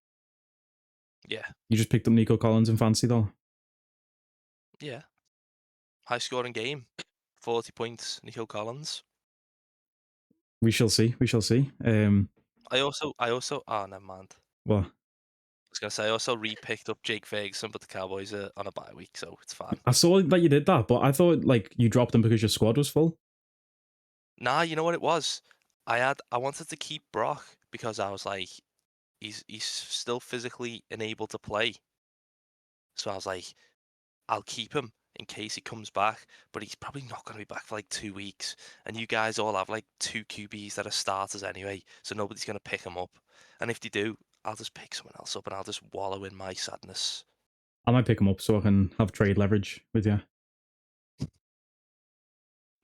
Yeah. You just picked up Nico Collins in fancy though. Yeah. High scoring game. 40 points, Nico Collins. We shall see. I also oh, never mind. What? I was gonna say I also re-picked up Jake Ferguson, but the Cowboys are on a bye week, so it's fine. I saw that you did that, but I thought like you dropped him because your squad was full. Nah, you know what it was? I wanted to keep Brock because I was like, he's still physically unable to play. So I was like, I'll keep him in case he comes back, but he's probably not going to be back for like 2 weeks. And you guys all have like 2 QBs that are starters anyway, so nobody's going to pick him up. And if they do, I'll just pick someone else up and I'll just wallow in my sadness. I might pick him up so I can have trade leverage with you.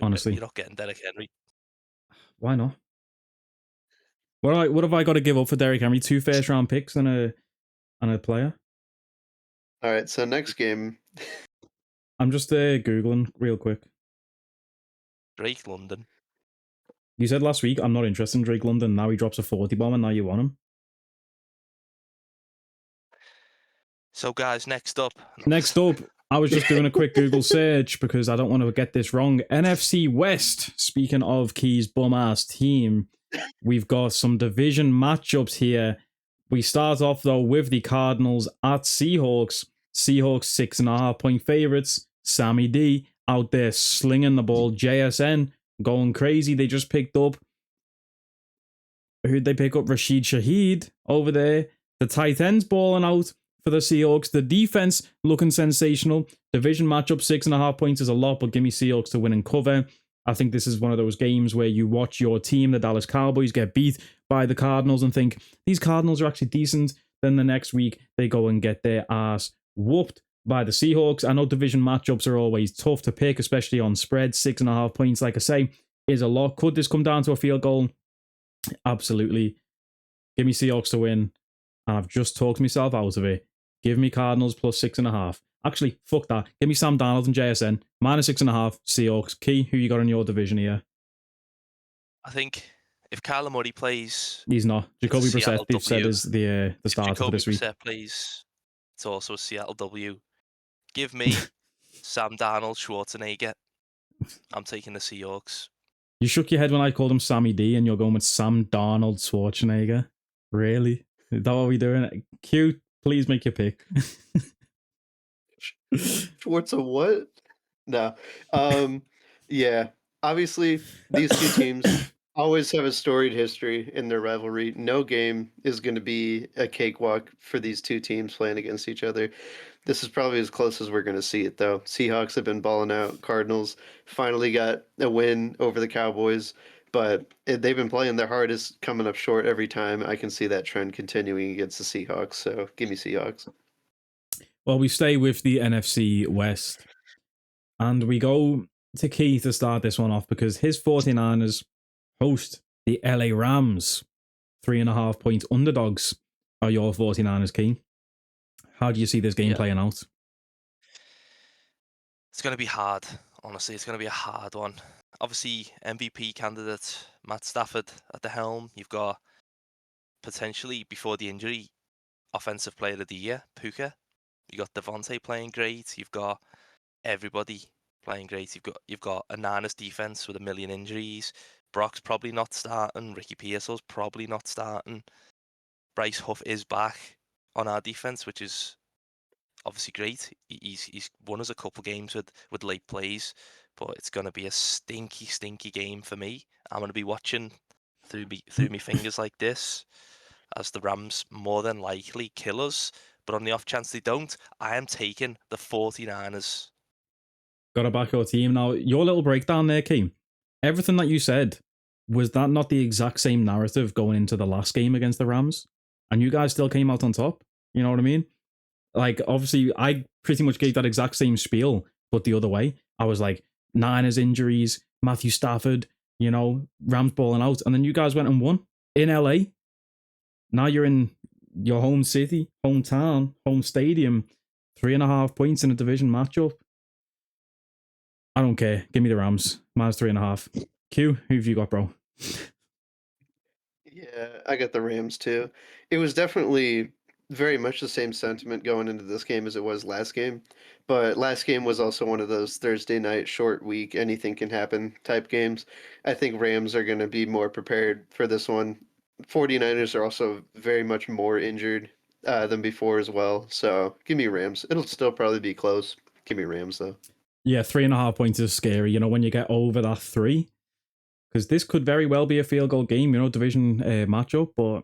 Honestly. You're not getting Derrick Henry. Why not? What have I got to give up for Derrick Henry? 2 first round picks and a player? All right, so next game. I'm just Googling real quick. Drake London. You said last week, I'm not interested in Drake London. Now he drops a 40 bomb and now you want him. So guys, next up, I was just doing a quick Google search because I don't want to get this wrong. NFC West, speaking of Key's bum-ass team, we've got some division matchups here. We start off, though, with the Cardinals at Seahawks. Seahawks 6.5 point favorites. Sammy D out there slinging the ball. JSN going crazy. They just picked up... Who'd they pick up? Rashid Shaheed over there. The tight end's balling out for the Seahawks. The defense looking sensational. Division matchup, 6.5 points is a lot, but give me Seahawks to win and cover. I think this is one of those games where you watch your team, the Dallas Cowboys, get beat by the Cardinals and think, these Cardinals are actually decent. Then the next week, they go and get their ass whooped by the Seahawks. I know division matchups are always tough to pick, especially on spread. 6.5 points, like I say, is a lot. Could this come down to a field goal? Absolutely. Give me Seahawks to win. And I've just talked myself out of it. Give me Cardinals plus 6.5. Actually, fuck that. Give me Sam Darnold and JSN. -6.5, Seahawks. Key, who you got in your division here? I think if Kyler Murray plays, He's not. it's a Jacoby Brissett, Seattle they've said, W. is the If starter for Jacoby this week. Brissett plays, it's also a Seattle W. Give me Sam Darnold, Schwarzenegger. I'm taking the Seahawks. You shook your head when I called him Sammy D, and you're going with Sam Darnold Schwarzenegger. Really? Is that what we're doing? Q, please make your pick. Schwartz a what? No. Yeah. Obviously, these two teams always have a storied history in their rivalry. No game is going to be a cakewalk for these two teams playing against each other. This is probably as close as we're going to see it, though. Seahawks have been balling out. Cardinals finally got a win over the Cowboys, but they've been playing their hardest, coming up short every time. I can see that trend continuing against the Seahawks, so give me Seahawks. Well, we stay with the NFC West, and we go to Key to start this one off because his 49ers host the LA Rams. 3.5 point underdogs are your 49ers, Key. How do you see this game playing out? It's going to be hard, honestly. It's going to be a hard one. Obviously, MVP candidate Matt Stafford at the helm. You've got potentially, before the injury, Offensive Player of the Year, Puka. You've got Devontae playing great. You've got everybody playing great. You've got a Niners defense with a million injuries. Brock's probably not starting. Ricky Pearsall's probably not starting. Bryce Huff is back on our defense, which is obviously great. He's won us a couple games with late plays, but it's going to be a stinky game for me. I'm going to be watching through me fingers like this as the Rams more than likely kill us. But on the off chance they don't, I am taking the 49ers. Got to back your team. Now, your little breakdown there, Keem. Everything that you said, was that not the exact same narrative going into the last game against the Rams? And you guys still came out on top? You know what I mean? Like, obviously, I pretty much gave that exact same spiel, but the other way. I was like, Niners injuries, Matthew Stafford, Rams balling out. And then you guys went and won in LA. Now you're in your home city, hometown, home stadium, 3.5 points in a division matchup. I don't care. Give me the Rams. -3.5. Q, who have you got, bro? Yeah, I got the Rams too. It was definitely very much the same sentiment going into this game as it was last game. But last game was also one of those Thursday night short week, anything can happen type games. I think Rams are going to be more prepared for this one. 49ers are also very much more injured than before as well. So give me Rams. It'll still probably be close. Give me Rams though. Yeah, 3.5 points is scary, when you get over that 3. Because this could very well be a field goal game, division matchup, but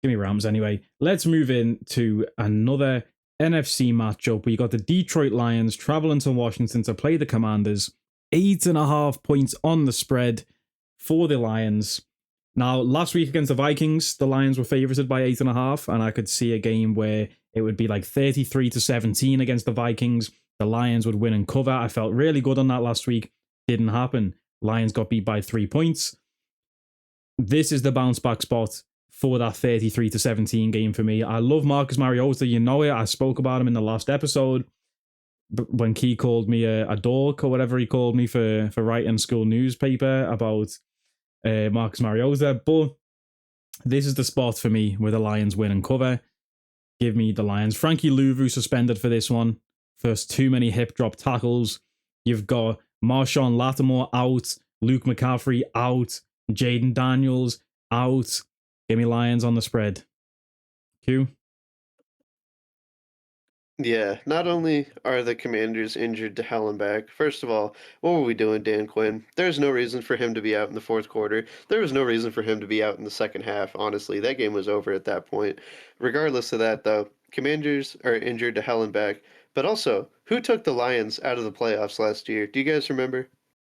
give me Rams anyway. Let's move in to another NFC matchup. We got the Detroit Lions traveling to Washington to play the Commanders. 8.5 points on the spread for the Lions. Now, last week against the Vikings, the Lions were favorited by 8.5, and I could see a game where it would be like 33-17 against the Vikings. The Lions would win and cover. I felt really good on that last week. Didn't happen. Lions got beat by 3 points. This is the bounce back spot for that 33-17 game for me. I love Marcus Mariota. You know it. I spoke about him in the last episode when Key called me a dork or whatever he called me for writing school newspaper about Marcus Mariota. But this is the spot for me where the Lions win and cover. Give me the Lions. Frankie Louvu suspended for this one. First, too many hip drop tackles. You've got Marshawn Lattimore out. Luke McCaffrey out. Jaden Daniels out. Give me Lions on the spread. Q? Yeah, not only are the Commanders injured to hell and back, first of all, what were we doing, Dan Quinn? There's no reason for him to be out in the fourth quarter. There was no reason for him to be out in the second half, honestly. That game was over at that point. Regardless of that, though, Commanders are injured to hell and back. But also, who took the Lions out of the playoffs last year? Do you guys remember?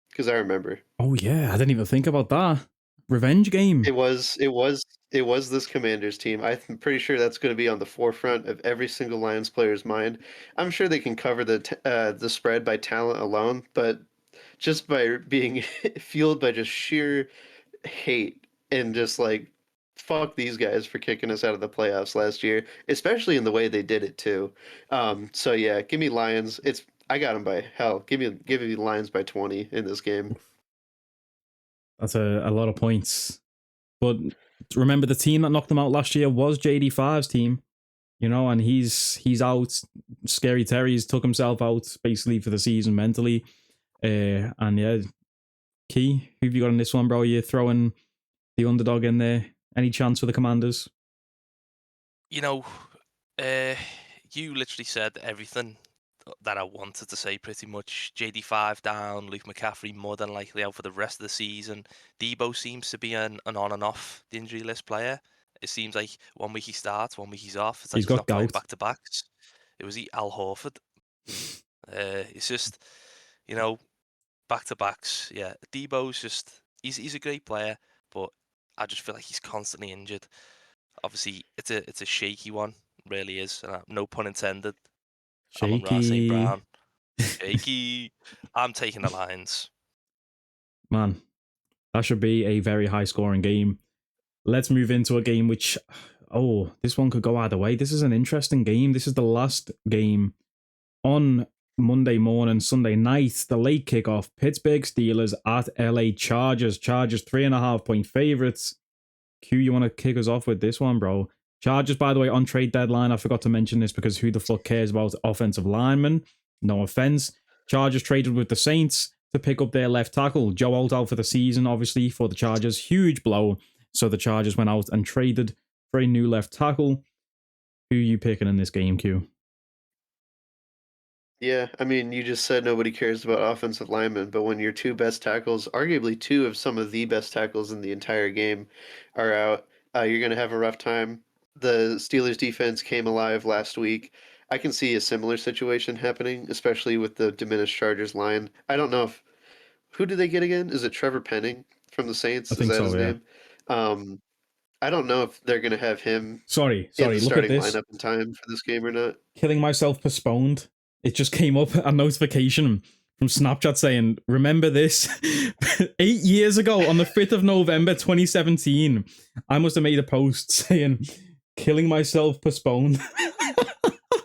Because I remember. Oh, yeah. I didn't even think about that. Revenge game. It was this Commanders team. I'm pretty sure that's going to be on the forefront of every single Lions player's mind. I'm sure they can cover the spread by talent alone, but just by being fueled by just sheer hate and just like fuck these guys for kicking us out of the playoffs last year, especially in the way they did it too. So yeah, give me Lions. I got them by hell. Give me Lions by 20 in this game. That's a lot of points. But remember, the team that knocked them out last year was JD5's team, you know, and he's out. Scary Terry's took himself out basically for the season mentally. And yeah, Key, who have you got in this one, bro? You're throwing the underdog in there. Any chance for the Commanders? You know, you literally said everything that I wanted to say pretty much. JD5 down, Luke McCaffrey more than likely out for the rest of the season. Debo seems to be an on and off the injury list player. It seems like 1 week he starts, 1 week he's off. It's like He's he's got not playing gout. back to backs. It was Al Horford. It's just, you know, back to backs. Yeah, Debo's just he's a great player, but I just feel like he's constantly injured. Obviously, it's a shaky one, really is. No pun intended. Amon-Ra St. Shaky. Brown. Shaky. I'm taking the Lions. Man, that should be a very high scoring game. Let's move into a game which, this one could go either way. This is an interesting game. This is the last game on Monday morning, Sunday night, the late kickoff. Pittsburgh Steelers at LA Chargers. Chargers 3.5 point favorites. Q, you want to kick us off with this one, bro? Chargers, by the way, on trade deadline. I forgot to mention this because who the fuck cares about offensive linemen? No offense. Chargers traded with the Saints to pick up their left tackle. Joe Alt out for the season, obviously, for the Chargers. Huge blow. So the Chargers went out and traded for a new left tackle. Who are you picking in this game, Q? Yeah, I mean, you just said nobody cares about offensive linemen, but when your two best tackles, arguably two of some of the best tackles in the entire game, are out, you're going to have a rough time. The Steelers defense came alive last week. I can see a similar situation happening, especially with the diminished Chargers line. I don't know if who did they get again? Is it Trevor Penning from the Saints? I Is think that so, his yeah. name? I don't know if they're going to have him Sorry, in the look at starting this. lineup in time for this game or not. Killing myself postponed. It just came up a notification from Snapchat saying, remember this? 8 years ago on the 5th of November 2017, I must have made a post saying, killing myself postponed.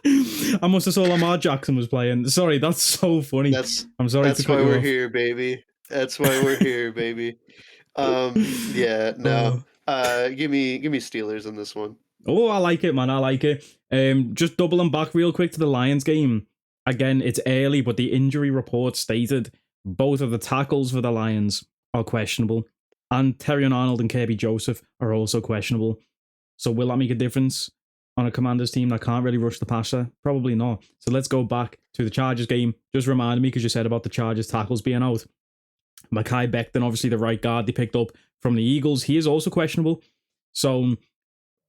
I must have saw Lamar Jackson was playing. Sorry, that's so funny. I'm sorry that's to cut why you we're off. here, baby. That's why we're here, baby. Yeah, no. Give me Steelers in this one. Oh, I like it, man. I like it. Just doubling back real quick to the Lions game. Again, it's early, but the injury report stated both of the tackles for the Lions are questionable. And Terrion Arnold and Kirby Joseph are also questionable. So will that make a difference on a Commanders team that can't really rush the passer? Probably not. So let's go back to the Chargers game. Just remind me, because you said about the Chargers tackles being out. Mekhi Becton, obviously the right guard they picked up from the Eagles. He is also questionable. So,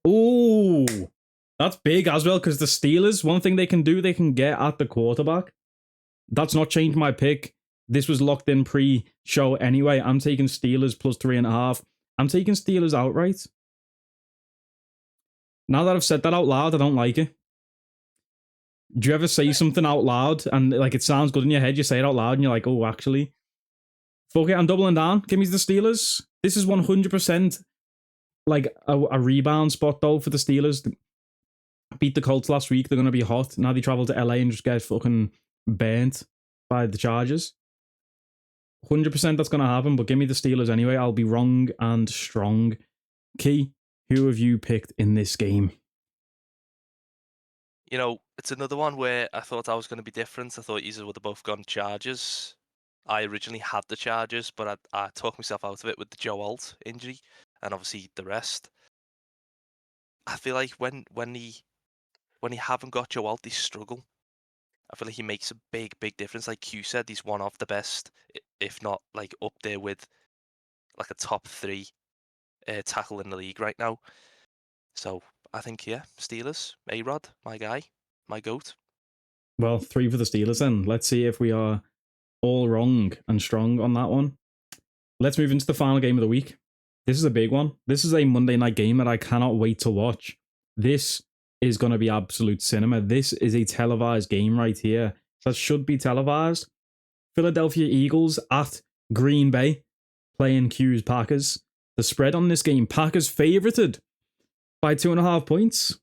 ooh, that's big as well, because the Steelers, one thing they can do, they can get at the quarterback. That's not changed my pick. This was locked in pre-show anyway. I'm taking Steelers plus 3.5. I'm taking Steelers outright. Now that I've said that out loud, I don't like it. Do you ever say something out loud and like it sounds good in your head? You say it out loud and you're like, oh, actually, fuck it, I'm doubling down. Give me the Steelers. This is 100% like a rebound spot though for the Steelers. Beat the Colts last week. They're going to be hot. Now they travel to LA and just get fucking burnt by the Chargers. 100% that's going to happen, but give me the Steelers anyway. I'll be wrong and strong. Key, who have you picked in this game? You know, it's another one where I thought I was going to be different. I thought you would have both gone Chargers. I originally had the Chargers, but I talked myself out of it with the Joe Alt injury and obviously the rest. I feel like when he haven't got Joe Alt, they struggle. I feel like he makes a big difference. Like Q said, he's one of the best, if not like up there with like a top 3 tackle in the league right now. So I think, yeah, Steelers, A-Rod, my guy, my goat. Well, 3 for the Steelers then. Let's see if we are all wrong and strong on that one. Let's move into the final game of the week. This is a big one. This is a Monday night game that I cannot wait to watch. This is going to be absolute cinema. This is a televised game right here. That should be televised. Philadelphia Eagles at Green Bay playing Q's Packers. The spread on this game, Packers favorited by 2.5 points.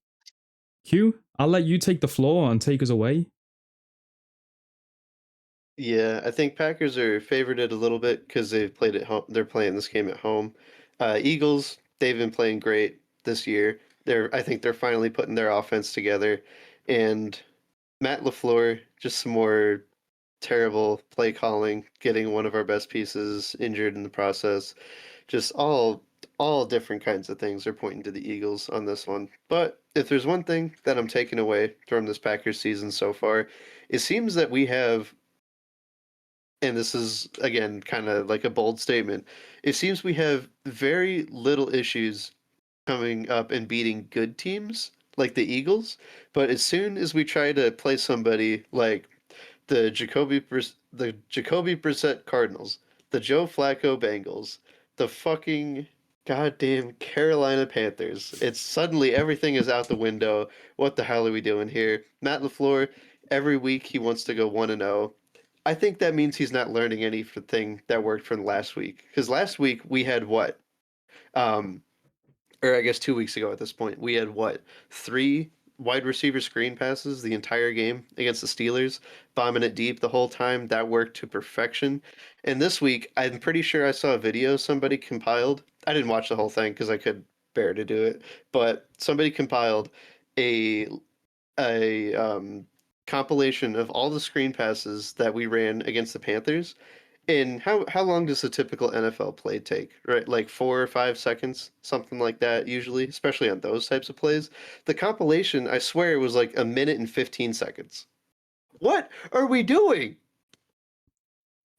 Q, I'll let you take the floor and take us away. Yeah, I think Packers are favorited a little bit because they've played at home. They're playing this game at home. Eagles, they've been playing great this year. I think they're finally putting their offense together, and Matt LaFleur, just some more terrible play calling, getting one of our best pieces injured in the process. Just all different kinds of things are pointing to the Eagles on this one. But if there's one thing that I'm taking away from this Packers season so far, it seems that we have, and this is again kind of like a bold statement, it seems we have very little issues coming up and beating good teams like the Eagles, but as soon as we try to play somebody like the Jacoby Brissett Cardinals, the Joe Flacco Bengals, the fucking goddamn Carolina Panthers, it's suddenly everything is out the window. What the hell are we doing here? Matt LaFleur, every week he wants to go 1-0. I think that means he's not learning anything that worked from last week. Because last week we had what? Or I guess 2 weeks ago at this point, we had what? 3 wide receiver screen passes the entire game against the Steelers, bombing it deep the whole time. That worked to perfection. And this week, I'm pretty sure I saw a video somebody compiled. I didn't watch the whole thing because I could bear to do it, but somebody compiled a compilation of all the screen passes that we ran against the Panthers. And how long does a typical NFL play take? Right, like 4 or 5 seconds, something like that, usually, especially on those types of plays. The compilation, I swear, it was like 1 minute and 15 seconds. What are we doing?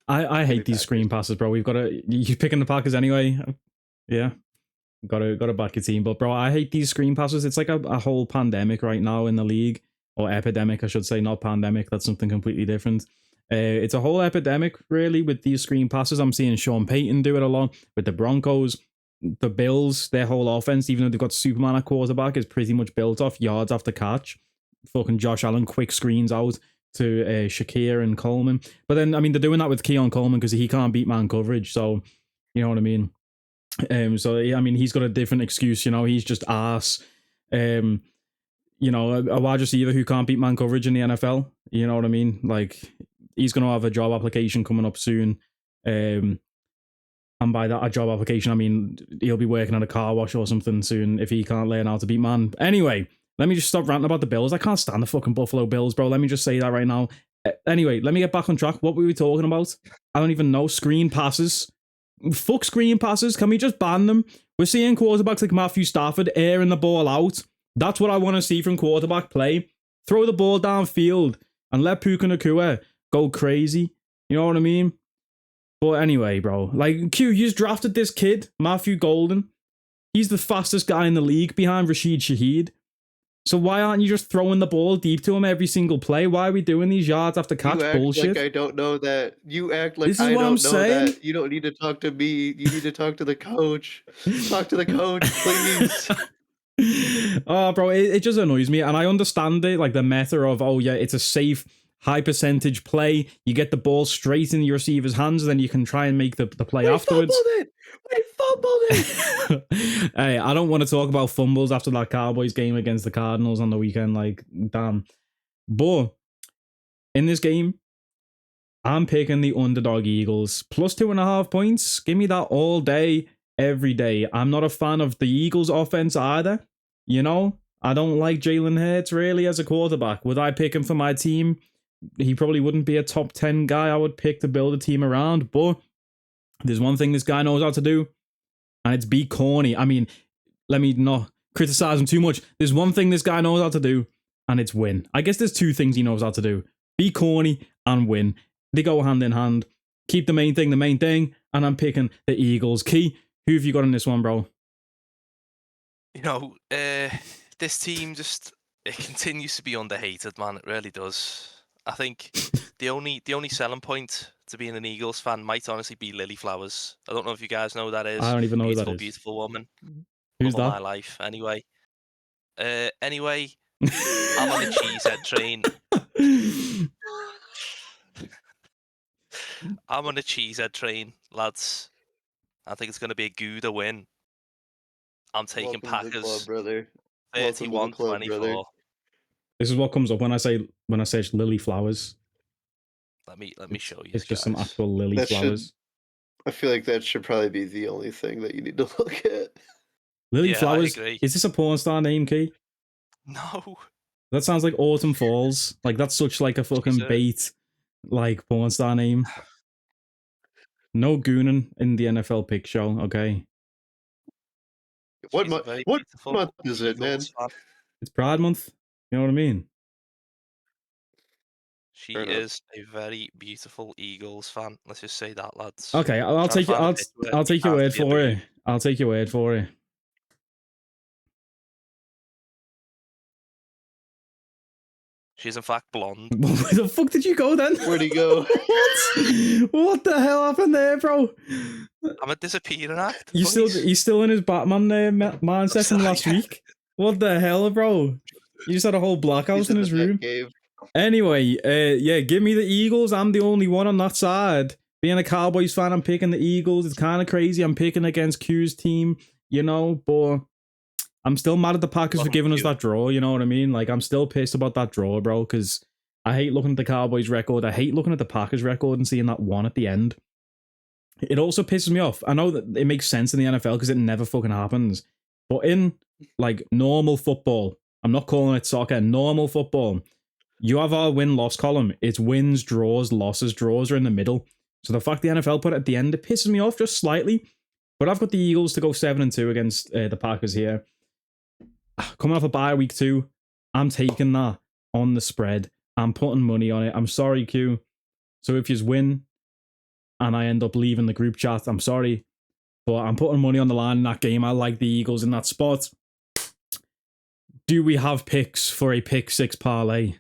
I hate these screen passes, bro. We've got to. You picking the Packers anyway? Yeah, got to back your team. But bro, I hate these screen passes. It's like a whole pandemic right now in the league, or epidemic, I should say, not pandemic. That's something completely different. It's a whole epidemic, really, with these screen passes. I'm seeing Sean Payton do it a lot with the Broncos. The Bills, their whole offense, even though they've got Superman at quarterback, is pretty much built off yards after catch. Fucking Josh Allen, quick screens out to Shakir and Coleman. But then, I mean, they're doing that with Keon Coleman because he can't beat man coverage. So, you know what I mean? So, yeah, I mean, he's got a different excuse, you know, he's just ass. You know, a wide receiver who can't beat man coverage in the NFL. You know what I mean? Like, he's going to have a job application coming up soon. And by that, a job application, I mean, he'll be working at a car wash or something soon if he can't learn how to beat man. Anyway, let me just stop ranting about the Bills. I can't stand the fucking Buffalo Bills, bro. Let me just say that right now. Anyway, let me get back on track. What were we talking about? I don't even know. Screen passes. Fuck screen passes. Can we just ban them? We're seeing quarterbacks like Matthew Stafford airing the ball out. That's what I want to see from quarterback play. Throw the ball downfield and let Puka Nacua go crazy. You know what I mean? But anyway, bro. Like, Q, you just drafted this kid, Matthew Golden. He's the fastest guy in the league behind Rashid Shaheed. So why aren't you just throwing the ball deep to him every single play? Why are we doing these yards after catch bullshit? Like I don't know that. You act like I don't know that. You don't need to talk to me. You need to talk to the coach. Talk to the coach, please. Oh, bro, it just annoys me. And I understand it, like the meta of, oh, yeah, it's a safe, high percentage play. You get the ball straight in your receiver's hands, and then you can try and make the play afterwards. We fumbled it. Hey, I don't want to talk about fumbles after that Cowboys game against the Cardinals on the weekend. Like, damn. But in this game, I'm picking the underdog Eagles. Plus 2.5 points. Give me that all day, every day. I'm not a fan of the Eagles offense either. You know, I don't like Jalen Hurts really as a quarterback. Would I pick him for my team? He probably wouldn't be a top 10 guy I would pick to build a team around. But there's one thing this guy knows how to do, and it's be corny. I mean, let me not criticize him too much. There's one thing this guy knows how to do, and it's win. I guess there's 2 things he knows how to do. Be corny and win. They go hand in hand. Keep the main thing, and I'm picking the Eagles. Key, who have you got in this one, bro? You know, this team it continues to be underhated, man. It really does. I think the only selling point to being an Eagles fan might honestly be Lily Flowers. I don't know if you guys know who that is. I don't even know who that is. Beautiful woman. Who's that? My life. Anyway, I'm on the cheesehead train. I'm on a cheesehead train, lads. I think it's going to be a Gouda win. I'm taking Welcome to the club, Packers brother. Welcome to the club, brother. 31-24. This is what comes up when I search Lily Flowers. Let me show you. It's just some guys. actual Lily That Flowers. I feel like that should probably be the only thing that you need to look at. Lily Yeah, I Flowers. agree. Is this a porn star name, Key? No. That sounds like Autumn Falls. Like that's such like a fucking bait, like porn star name. No gooning in the NFL pick show. Okay, What She's a month? very What beautiful month is it, man? Eagles fan. it's Pride Month. You know what I mean? She Fair enough. is a very beautiful Eagles fan. Let's just say that, lads. Okay, I'll take you. I'll take your word for it. I'll take your word for it. She's in fact blonde. Where the fuck did you go then? Where'd he go? What? What the hell happened there, bro? I'm a disappearing act. He's still in his Batman mindset from last week. What the hell, bro? You just had a whole blackout He's in in his the room. Batcave. Anyway, yeah, give me the Eagles. I'm the only one on that side. Being a Cowboys fan, I'm picking the Eagles. It's kind of crazy. I'm picking against Q's team, you know, but I'm still mad at the Packers for giving us that draw, you know what I mean? Like, I'm still pissed about that draw, bro, because I hate looking at the Cowboys record. I hate looking at the Packers record and seeing that one at the end. It also pisses me off. I know that it makes sense in the NFL because it never fucking happens. But in, like, normal football, I'm not calling it soccer, normal football, you have our win-loss column. It's wins, draws, losses. Draws are in the middle. So the fact the NFL put it at the end, it pisses me off just slightly. But I've got the Eagles to go 7-2 against the Packers here. Coming off a bye week 2, I'm taking that on the spread. I'm putting money on it. I'm sorry, Q. So if you win and I end up leaving the group chat, I'm sorry. But I'm putting money on the line in that game. I like the Eagles in that spot. Do we have picks for a pick 6 parlay?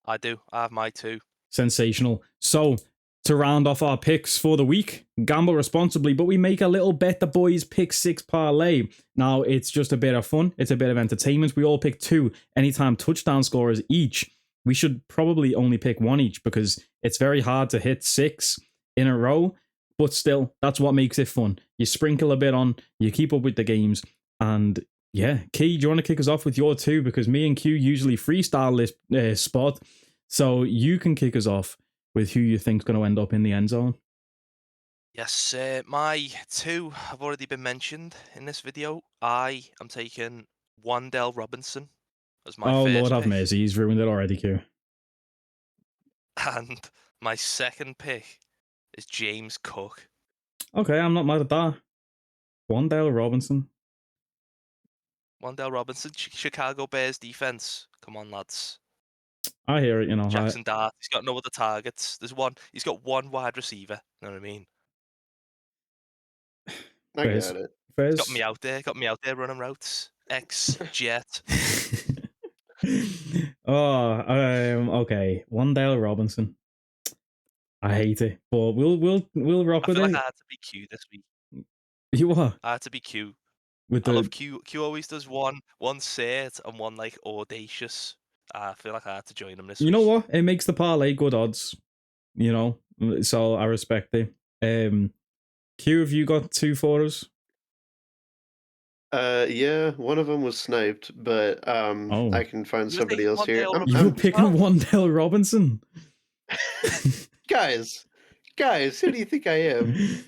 I do. I have my 2. Sensational. So, to round off our picks for the week, gamble responsibly, but we make a little bet the boys pick 6 parlay. Now, it's just a bit of fun. It's a bit of entertainment. We all pick 2 anytime touchdown scorers each. We should probably only pick 1 each because it's very hard to hit 6 in a row. But still, that's what makes it fun. You sprinkle a bit on, you keep up with the games, and yeah, Key, do you want to kick us off with your 2? Because me and Q usually freestyle this spot, so you can kick us off with who you think's going to end up in the end zone. Yes, my 2 have already been mentioned in this video. I am taking Wan'Dale Robinson as my first Lord have pick. mercy, he's ruined it already, Q. And my second pick is James Cook. Okay, I'm not mad at that. Wan'Dale Robinson. Wan'Dale Robinson, Chicago Bears defense. Come on, lads. I hear it, you know. Jackson Dart, he's got no other targets. He's got one wide receiver. You know what I mean? I got it. Got me out there running routes. Ex-Jet. Okay. Wan'Dale Robinson. I hate it, but we'll rock with it. I feel like I had to be Q this week. You what? I had to be Q. I love Q. Q always does one set and one like audacious. I feel like I had to join him this week. You know what? It makes the parlay good odds. You know, so I respect it. Q, have you got 2 for us? Yeah, one of them was sniped, but I can find somebody else here. You're picking Wan'Dale Robinson? Guys, who do you think I am?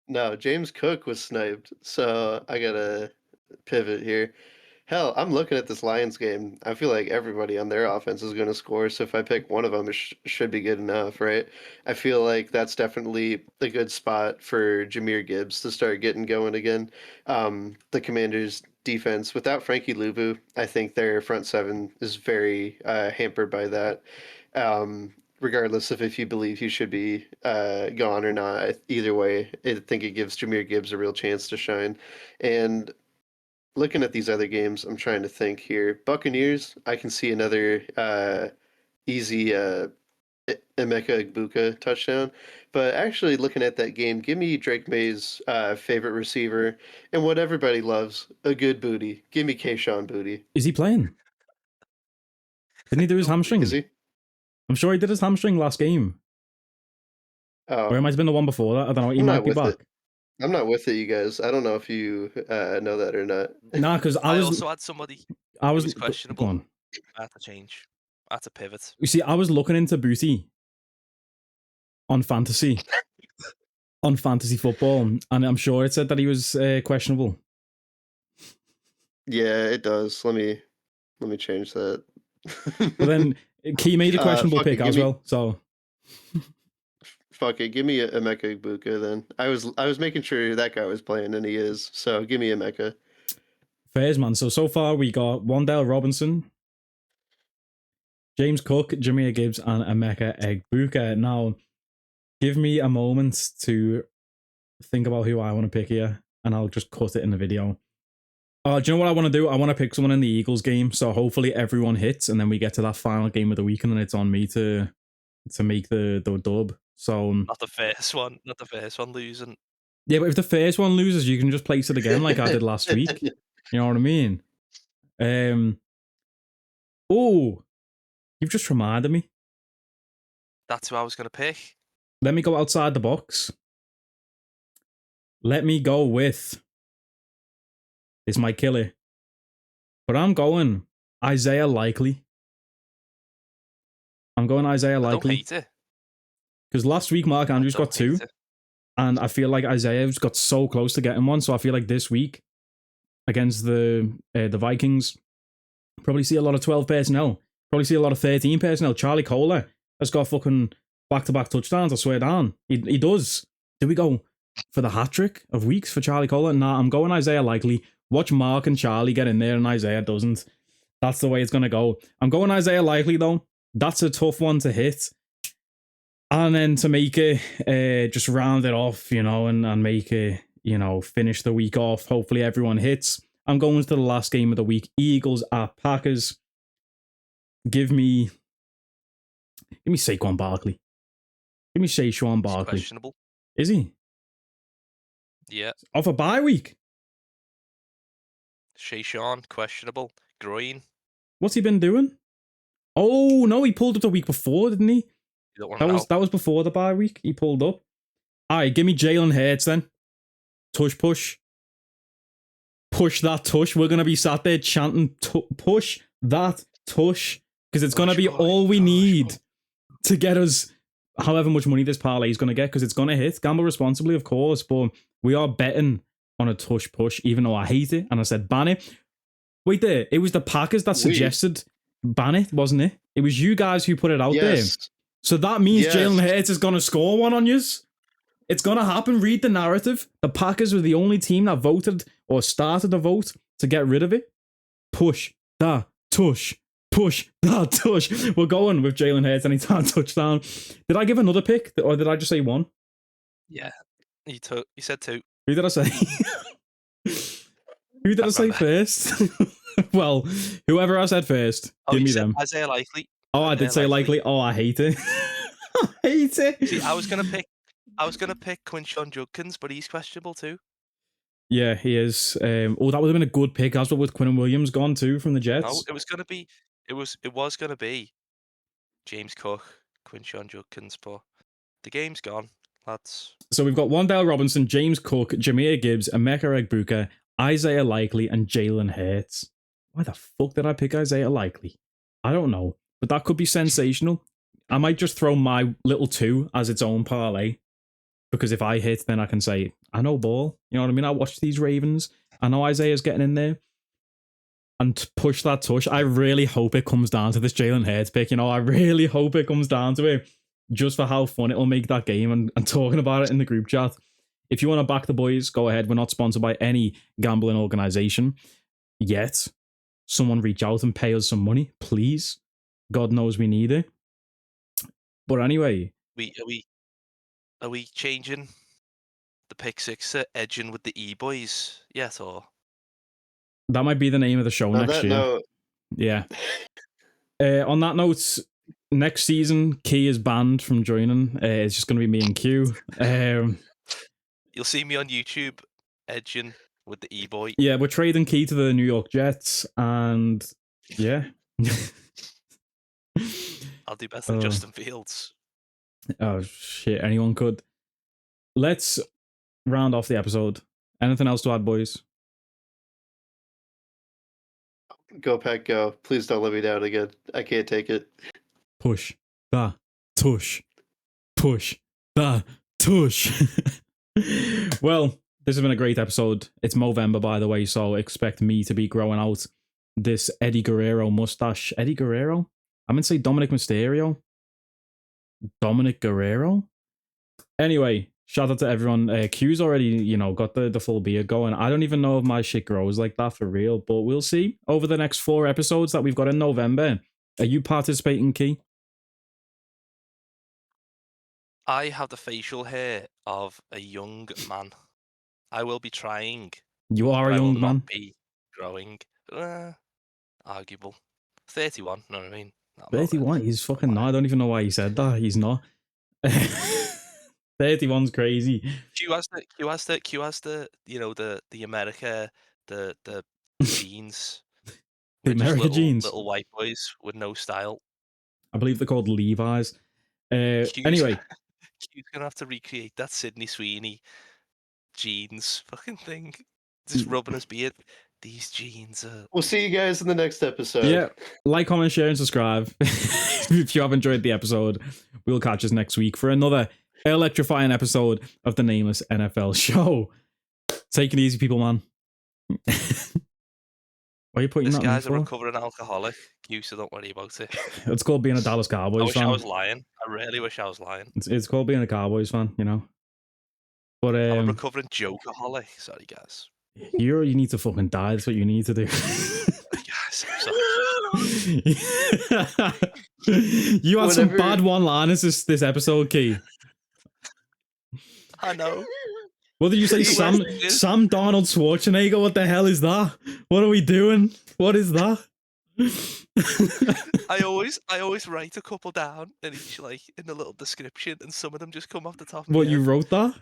No, James Cook was sniped, so I gotta pivot here. Hell, I'm looking at this Lions game. I feel like everybody on their offense is going to score, so if I pick one of them, it should be good enough, right? I feel like that's definitely a good spot for Jahmyr Gibbs to start getting going again. The Commanders' defense, without Frankie Luvu, I think their front 7 is very hampered by that. Regardless of if you believe he should be gone or not, either way, I think it gives Jahmyr Gibbs a real chance to shine. And looking at these other games, I'm trying to think here. Buccaneers, I can see another easy Emeka Egbuka touchdown. But actually, looking at that game, give me Drake May's favorite receiver and what everybody loves, a good booty. Give me Kayshon Booty. Is he playing? Didn't he do his hamstring? Is he? I'm sure he did his hamstring last game. Oh, Or it might have been the one before that. I don't know. He I'm might not be with back. it. I'm not with it, you guys. I don't know if you know that or not. Nah, because I also had somebody. I It was was go questionable. on. I had to change. I had to pivot. You see, I was looking into Booty on fantasy football, and I'm sure it said that he was questionable. Yeah, it does. Let me change that. But then Key made a questionable fuck it, pick give as me- well. So Fuck it, give me a Mecha Ibuka then. I was making sure that guy was playing, and he is. So give me a Mecha. fairs, man. So far we got Wandale Robinson, James Cook, Jameer Gibbs, and Emeka Egbuka. Now, give me a moment to think about who I want to pick here, and I'll just cut it in the video. Do you know what I want to do? I want to pick someone in the Eagles game, so hopefully everyone hits, and then we get to that final game of the week, and then it's on me to make the dub. So Not the first one. Not the first one losing. yeah, but if the first one loses, you can just place it again like I did last week. You know what I mean? Oh, you've just reminded me. That's who I was going to pick. Let me go outside the box. Let me go with. This might kill it. But I'm going Isaiah Likely. I'm going Isaiah I don't Likely. hate it. Because last week Mark Andrews Don't got 2. hate it. And I feel like Isaiah's got so close to getting one. So I feel like this week against the Vikings, probably see a lot of 12 personnel. Probably see a lot of 13 personnel. Charlie Kohler has got fucking back-to-back touchdowns, I swear down. He does. Do we go for the hat-trick of weeks for Charlie Kohler? Nah, I'm going Isaiah Likely. Watch Mark and Charlie get in there and Isaiah doesn't. That's the way it's going to go. I'm going Isaiah Likely, though. That's a tough one to hit. And then to make it, just round it off, and make it, finish the week off. Hopefully everyone hits. I'm going to the last game of the week. Eagles at Packers. Give me Saquon Barkley. Give me Saquon Barkley. Questionable. Is he? Yeah. Off a bye week. Shayshawn, questionable. Groin. What's he been doing? Oh no, he pulled up the week before, didn't he? You don't want to know. That was before the bye week. He pulled up. Alright, give me Jalen Hurts then. Tush push. Push that tush. We're gonna be sat there chanting push that tush. Because it's gonna be all we need to get us however much money this parlay is gonna get, because it's gonna hit. Gamble responsibly, of course, but we are betting on a tush push, even though I hate it, and I said ban it. Wait there, it was the Packers that suggested ban it, wasn't it? It was you guys who put it out there. So that means Jalen Hurts is going to score one on yous. It's going to happen. Read the narrative. The Packers were the only team that voted or started a vote to get rid of it. Push that tush. Push that tush. We're going with Jalen Hurts anytime touchdown. Did I give another pick, or did I just say one? Yeah. You said 2. Who did I say? Who did I say first? Well, whoever I said first, give me them. Isaiah Likely. Oh, I did say Likely. Oh, I hate it. I hate it. See, I was gonna pick Quinshon Judkins, but he's questionable too. Yeah, he is. That would have been a good pick as well, with Quinnen Williams gone too from the Jets. No, it was gonna be James Cook, Quinshon Judkins, but the game's gone, lads. So we've got Wandale Robinson, James Cook, Jameer Gibbs, Emeka Egbuka, Isaiah Likely, and Jalen Hurts. Why the fuck did I pick Isaiah Likely? I don't know, but that could be sensational. I might just throw my little 2 as its own parlay, because if I hit, then I can say, I know ball. You know what I mean? I watched these Ravens. I know Isaiah's getting in there. And push that tush. I really hope it comes down to this Jalen Hurts pick. I really hope it comes down to it, just for how fun it'll make that game and talking about it in the group chat. If you want to back the boys, go ahead. We're not sponsored by any gambling organization yet. Someone reach out and pay us some money, please. God knows we need it. But anyway, Are we changing the pick 6 to edging with the E-boys yet, or? that might be the name of the show next year. No. Yeah. On that note, next season, Key is banned from joining. It's just going to be me and Q. You'll see me on YouTube edging with the E-boy. Yeah, we're trading Key to the New York Jets, and yeah. I'll do better than Justin Fields. Oh shit, anyone could. Let's round off the episode. Anything else to add, boys? Go Pack, go! Please don't let me down again. I can't take it. Push the tush. Push the tush. Well, this has been a great episode. It's Movember, by the way, so expect me to be growing out this Eddie Guerrero mustache. Eddie Guerrero? I'm going to say Dominic Mysterio. Dominic Guerrero? Anyway, shout out to everyone. Q's already, got the full beard going. I don't even know if my shit grows like that for real, but we'll see over the next 4 episodes that we've got in November. Are you participating, Key? I have the facial hair of a young man. I will be trying. You are but a I will young man. not be growing. Arguable. 31, you know what I mean? Not about 31? it. He's fucking not. I don't even know why he said that. He's not. 31's crazy. Q has the the America the jeans. The with just America jeans. little white boys with no style. I believe they're called Levi's. Q's, Anyway, Q's gonna have to recreate that Sydney Sweeney jeans fucking thing. Just rubbing his beard. These jeans are. We'll see you guys in the next episode. yeah, like, comment, share, and subscribe if you have enjoyed the episode. We'll catch us next week for another electrifying episode of the Nameless NFL Show. Take it easy, people, man. Why are you putting This that guy's in a for? recovering alcoholic. Q, so don't worry about it. It's called being a Dallas I Cowboys wish fan. I was lying. I really wish I was lying. It's called being a Cowboys fan, But I'm a recovering jokeaholic. Sorry, guys. you need to fucking die. That's what you need to do. Guys, I'm sorry. You had some Whatever- bad one-liners this episode, Key. I know. What did you say, The Sam worst thing is- Donald Schwarzenegger? What the hell is that? What are we doing? What is that? I always write a couple down in each in the little description, and some of them just come off the top of What, my you head. wrote that?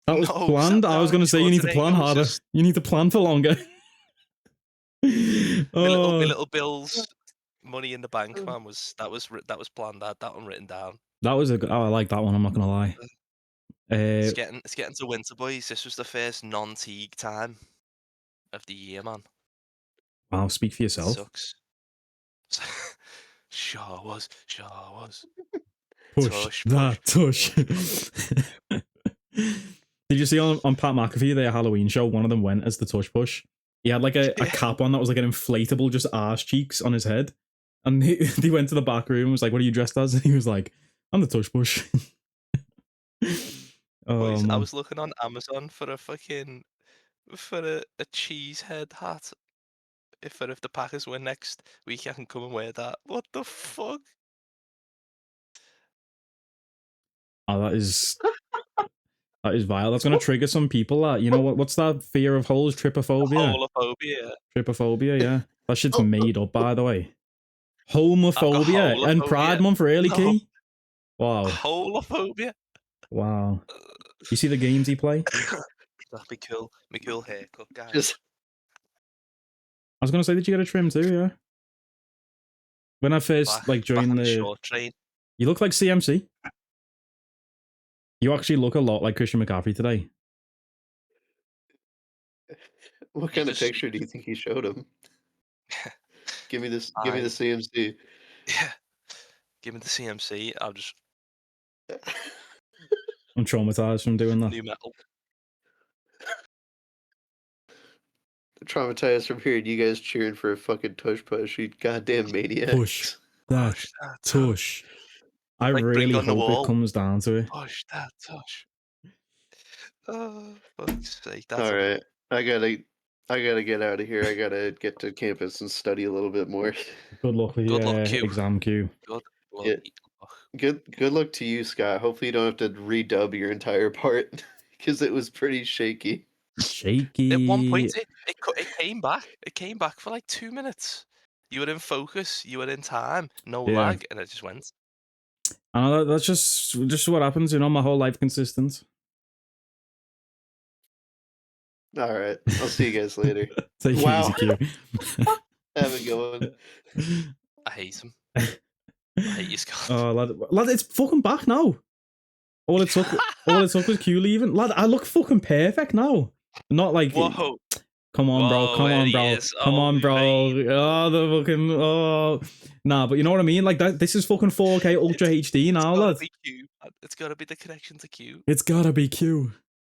That was No, planned? Sam I was going to say you need to Schwarzenegger plan was harder. just- You need to plan for longer. My Oh, little Bills money in the bank man that was planned. That one written down. that was I like that one, I'm not going to lie. It's getting to winter, boys. This was the first non-Teague time of the year, man. Wow, speak for yourself. Sucks. Sure was. Push Tush, that push. tush. Did you see on Pat McAfee, their Halloween show, one of them went as the Tush Push? He had like a cap on that was like an inflatable just arse cheeks on his head. And he went to the back room and was like, what are you dressed as? And he was like, I'm the Tush Push. Boys, I man. was looking on Amazon for a cheese head hat. If the Packers win next week, I can come and wear that. What the fuck? Oh, that is vile. That's going to trigger some people. That, what's that fear of holes? Trypophobia. Holophobia. Trypophobia, yeah. That shit's made up, by the way. Homophobia and Pride holophobia. Month, really, No. Key? Wow. Holophobia. Wow. You see the games he play? That'd be cool. My cool haircut, guys. Just I was going to say, did you get a trim too, yeah? When I first back joined on the... short train. You look like CMC. You actually look a lot like Christian McCaffrey today. what kind of just- picture do you think he showed him? Give me this. Give me the CMC. Yeah. Give me the CMC. I'll just I'm traumatized from doing that. new metal. Traumatized from hearing you guys cheering for a fucking tush push. You goddamn maniacs. Push that Push that tush. I Like Brick really on the hope Wall. it comes down to it. Push that tush. Oh, fuck's sake. That's All right, I gotta get out of here. I gotta get to campus and study a little bit more. Good luck with Good your luck, Q. exam queue. Good. Yeah. Good luck to you, Scott. Hopefully you don't have to redub your entire part because it was pretty shaky. Shaky. At one point, it came back. It came back for like 2 minutes. You were in focus. You were in time. No Yeah. lag, and it just went. I know that's just what happens. My whole life consistent. All right, I'll see you guys later. Take it Wow. easy, Q. Have a good one. I hate him. I hate you, Scott. Oh, lad, it's fucking back now. All it took was Q leaving. Lad, I look fucking perfect now. Not like, Whoa. come on, bro. Whoa, Come there on, he bro. is. Come Oh, on, bro. mate. Oh, the fucking, oh. Nah, but you know what I mean? Like, that. This is fucking 4K Ultra HD now, It's gotta lad. be Q. It's gotta be the connection to Q. It's gotta be Q.